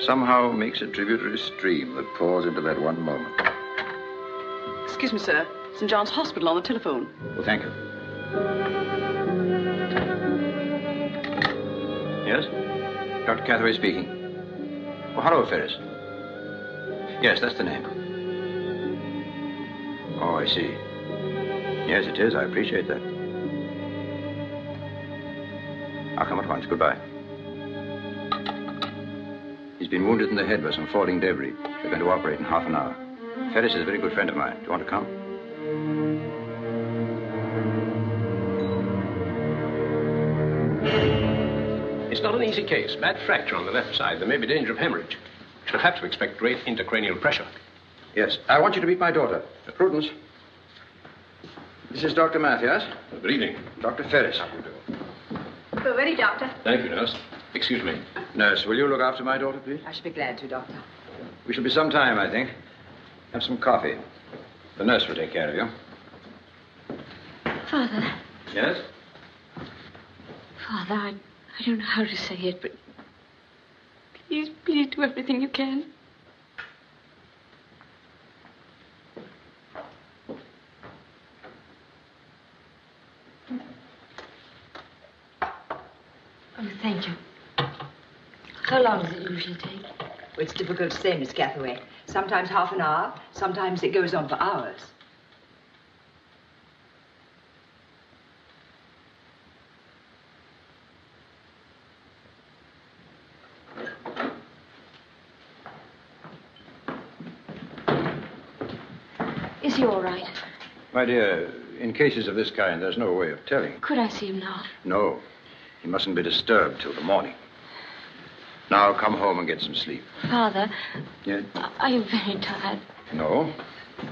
somehow makes a tributary stream that pours into that one moment.
Excuse me, sir. St. John's Hospital on the telephone.
Well, thank you. Yes? Dr. Catherway speaking. Oh, hello, Ferris. Yes, that's the name. Oh, I see. Yes, it is. I appreciate that. I'll come at once. Goodbye. He's been wounded in the head by some falling debris. They're going to operate in half an hour. Ferris is a very good friend of mine. Do you want to come?
It's not an easy case. Bad fracture on the left side. There may be danger of hemorrhage. She'll have to expect great intracranial pressure.
Yes. I want you to meet my daughter, Prudence. This is Dr. Mathias.
Good evening.
Dr. Ferris.
We're ready, Doctor.
Thank you, nurse. Excuse me.
Nurse, will you look after my daughter, please?
I should be glad to, Doctor.
We shall be some time, I think. Have some coffee. The nurse will take care of you.
Father.
Yes?
Father, I don't know how to say it, but please do everything you can. Oh, thank you. How long does it usually take?
Well, it's difficult to say, Miss Catherway. Sometimes half an hour, sometimes it goes on for hours.
Is he all right?
My dear, in cases of this kind, there's no way of telling.
Could I see him now?
No. He mustn't be disturbed till the morning. Now, come home and get some sleep.
Father,
Yes?
I am very tired.
No?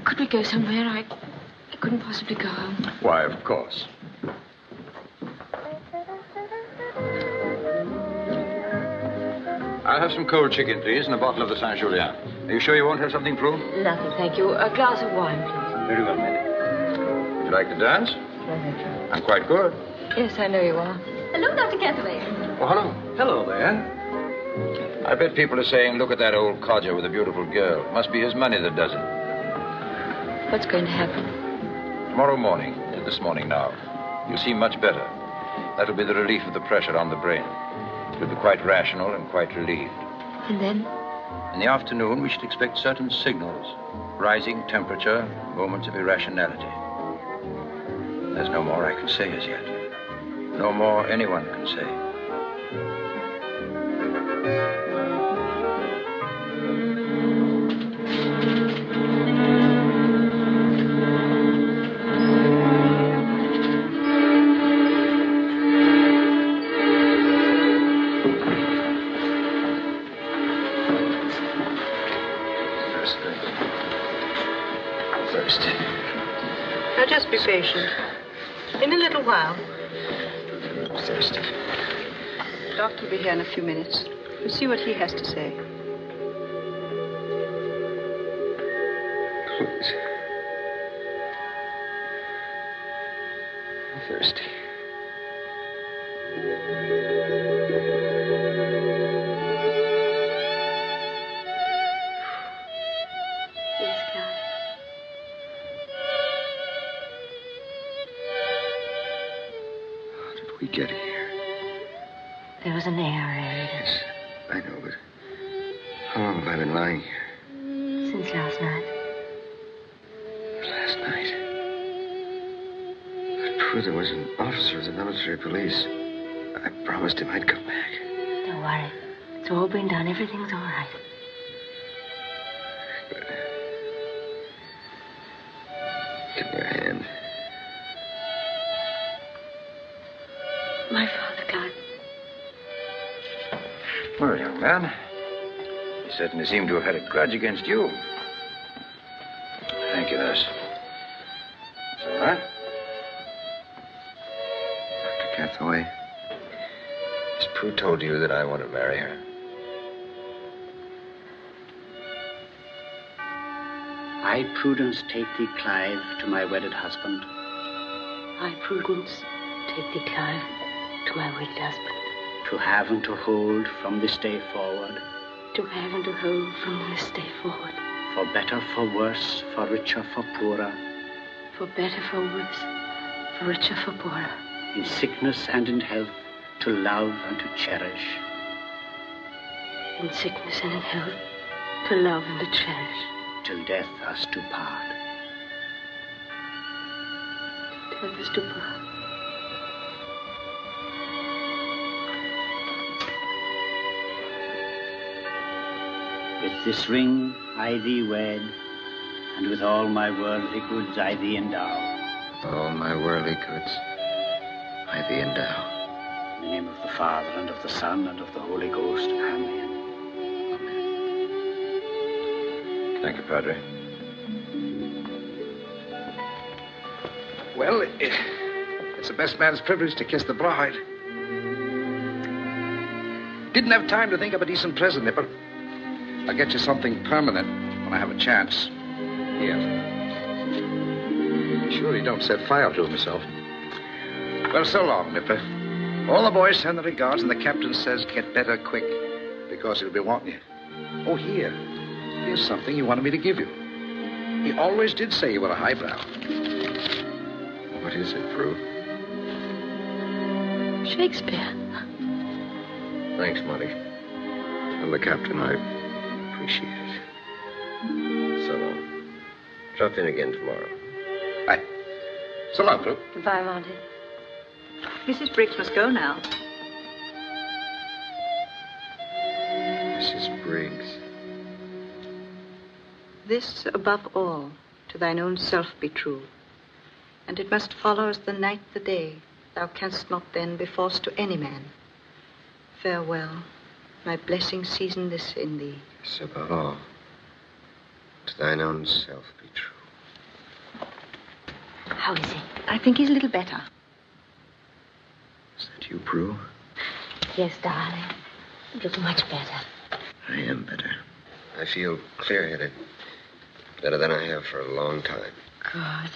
Could we go somewhere? I couldn't possibly go home.
Why, of course. I'll
I'll have some cold chicken, please, and a bottle of the Saint Julien. Are you sure you won't have something, Prue?
Nothing, thank you. A glass of wine, please.
Very well, madam. Would you like to dance?
No, thank you.
I'm quite good.
Yes, I know you are.
Hello, Dr. Catherway.
Oh, hello.
Hello there.
I bet people are saying, look at that old codger with a beautiful girl. Must be his money that does it.
What's going to happen?
Tomorrow morning, this morning now, you'll seem much better. That'll be the relief of the pressure on the brain. You'll be quite rational and quite relieved.
And then?
In the afternoon, we should expect certain signals. Rising temperature, moments of irrationality. There's no more I can say as yet. No more anyone can say.
Now just be patient. In a little while.
I'm thirsty.
The doctor will be here in a few minutes. We'll see what he has to say.
Please. I'm thirsty.
Yes, Clive.
How did we get here?
There was an error, Eric.
Yes, I know, but how long have I been lying here?
Since last night.
Last night. But Prue, there was an officer of the military police. I promised him I'd come back.
Don't worry. It's all been done. Everything's all right.
Give me your hand.
My father, Clive.
Well, young man, you certainly seem to have had a grudge against you. Thank you, nurse. It's all right.
Dr. Catherway, has Prue told you that I want to marry her?
I, Prudence, take thee, Clive, to my wedded husband.
I, Prudence, take thee, Clive, to my wedded husband.
To have and to hold from this day forward.
To have and to hold from this day forward.
For better, for worse, for richer, for poorer.
For better, for worse, for richer, for poorer.
In sickness and in health, to love and to cherish.
In sickness and in health, to love and to cherish.
Till death us do part.
Till death us do part.
With this ring I thee wed, and with all my worldly goods I thee endow.
With all my worldly goods I thee endow.
In the name of the Father, and of the Son, and of the Holy Ghost. Amen.
Thank you, Padre.
Well, it's the best man's privilege to kiss the bride. Didn't have time to think of a decent present, Nipper. I'll get you something permanent when I have a chance. Here. Sure you don't set fire to it myself. Well, so long, Nipper. All the boys send their regards, and the captain says get better quick, because he'll be wanting you. Oh, here. Here's something he wanted me to give you. He always did say you were a highbrow.
What is it, Prue?
Shakespeare.
Thanks, Monty. Well, the captain, I appreciate it.
So long. Drop in again tomorrow.
Bye. So long, Prue.
Goodbye, Monty.
Mrs. Briggs must go now.
Mrs. Briggs.
This, above all, to thine own self be true. And it must follow as the night the day. Thou canst not then be false to any man. Farewell. My blessing season this in thee.
This, above all, to thine own self be true.
How is he?
I think he's a little better.
Is that you, Prue?
Yes, darling. It looks much better.
I am better. I feel clear-headed. Better than I have for a long time.
Good.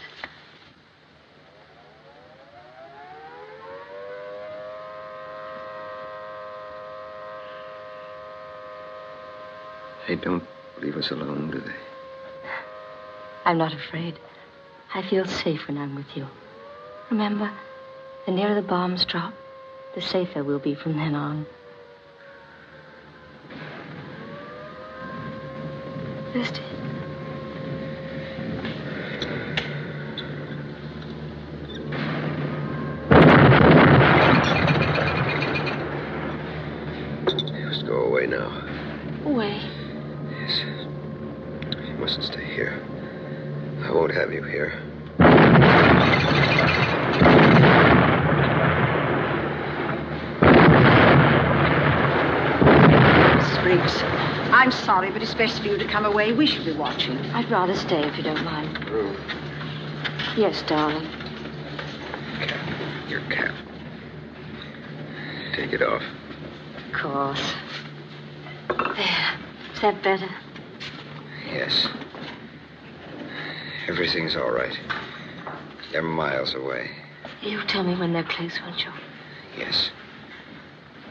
They don't leave us alone, do they?
I'm not afraid. I feel safe when I'm with you. Remember, the nearer the bombs drop, the safer we'll be from then on. Misty.
You must go away now.
Away.
Yes. You mustn't stay here. I won't have you here.
Briggs, I'm sorry, but it's best for you to come away. We should be watching.
I'd rather stay if you don't mind.
Prue.
Yes, darling.
Your cap. Take it off.
Of course. There. Is that better?
Yes. Everything's all right. They're miles away.
You'll tell me when they're close, won't you?
Yes.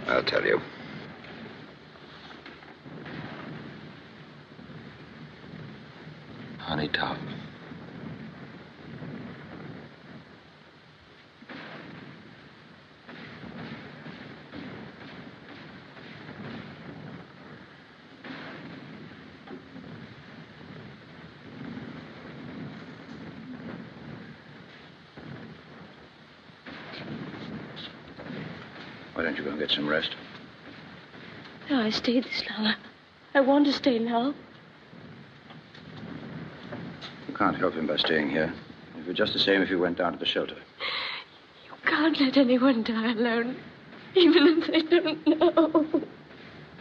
I'll tell you. Honey Top.
Why don't you go and get some rest?
No, I stayed this long. I want to stay now.
You can't help him by staying here. It would be just the same if you went down to the shelter.
You can't let anyone die alone, even if they don't know.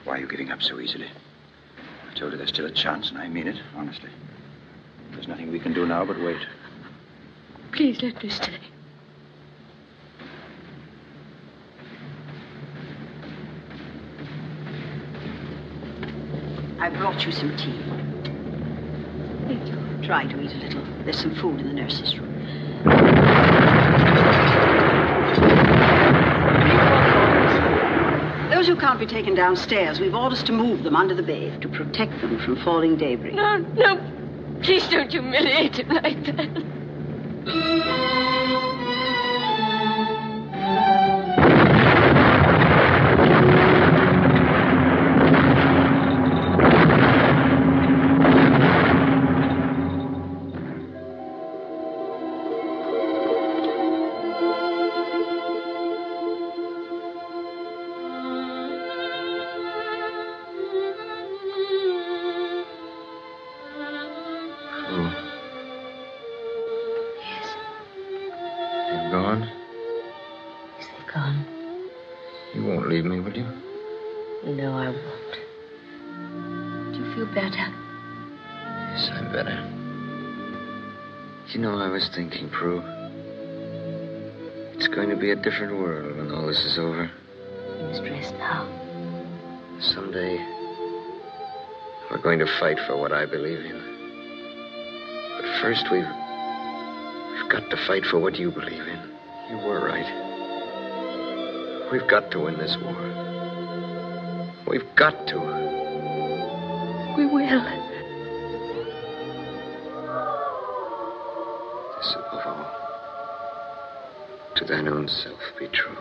Why are you giving up so easily? I told you there's still a chance, and I mean it, honestly. There's nothing we can do now but wait.
Please let me stay.
I brought you some tea.
Thank you.
Try to eat a little. There's some food in the nurse's room. Those who can't be taken downstairs, we've orders to move them under the bed to protect them from falling debris.
No, no. Please don't humiliate him like that. No, I won't. Do you feel better?
Yes, I'm better. You know, I was thinking, Prue. It's going to be a different world when all this is over.
You must rest now.
Someday, we're going to fight for what I believe in. But first, we've got to fight for what you believe in. You were right. We've got to win this war. We've got to.
We will.
This above all, to thine own self be true.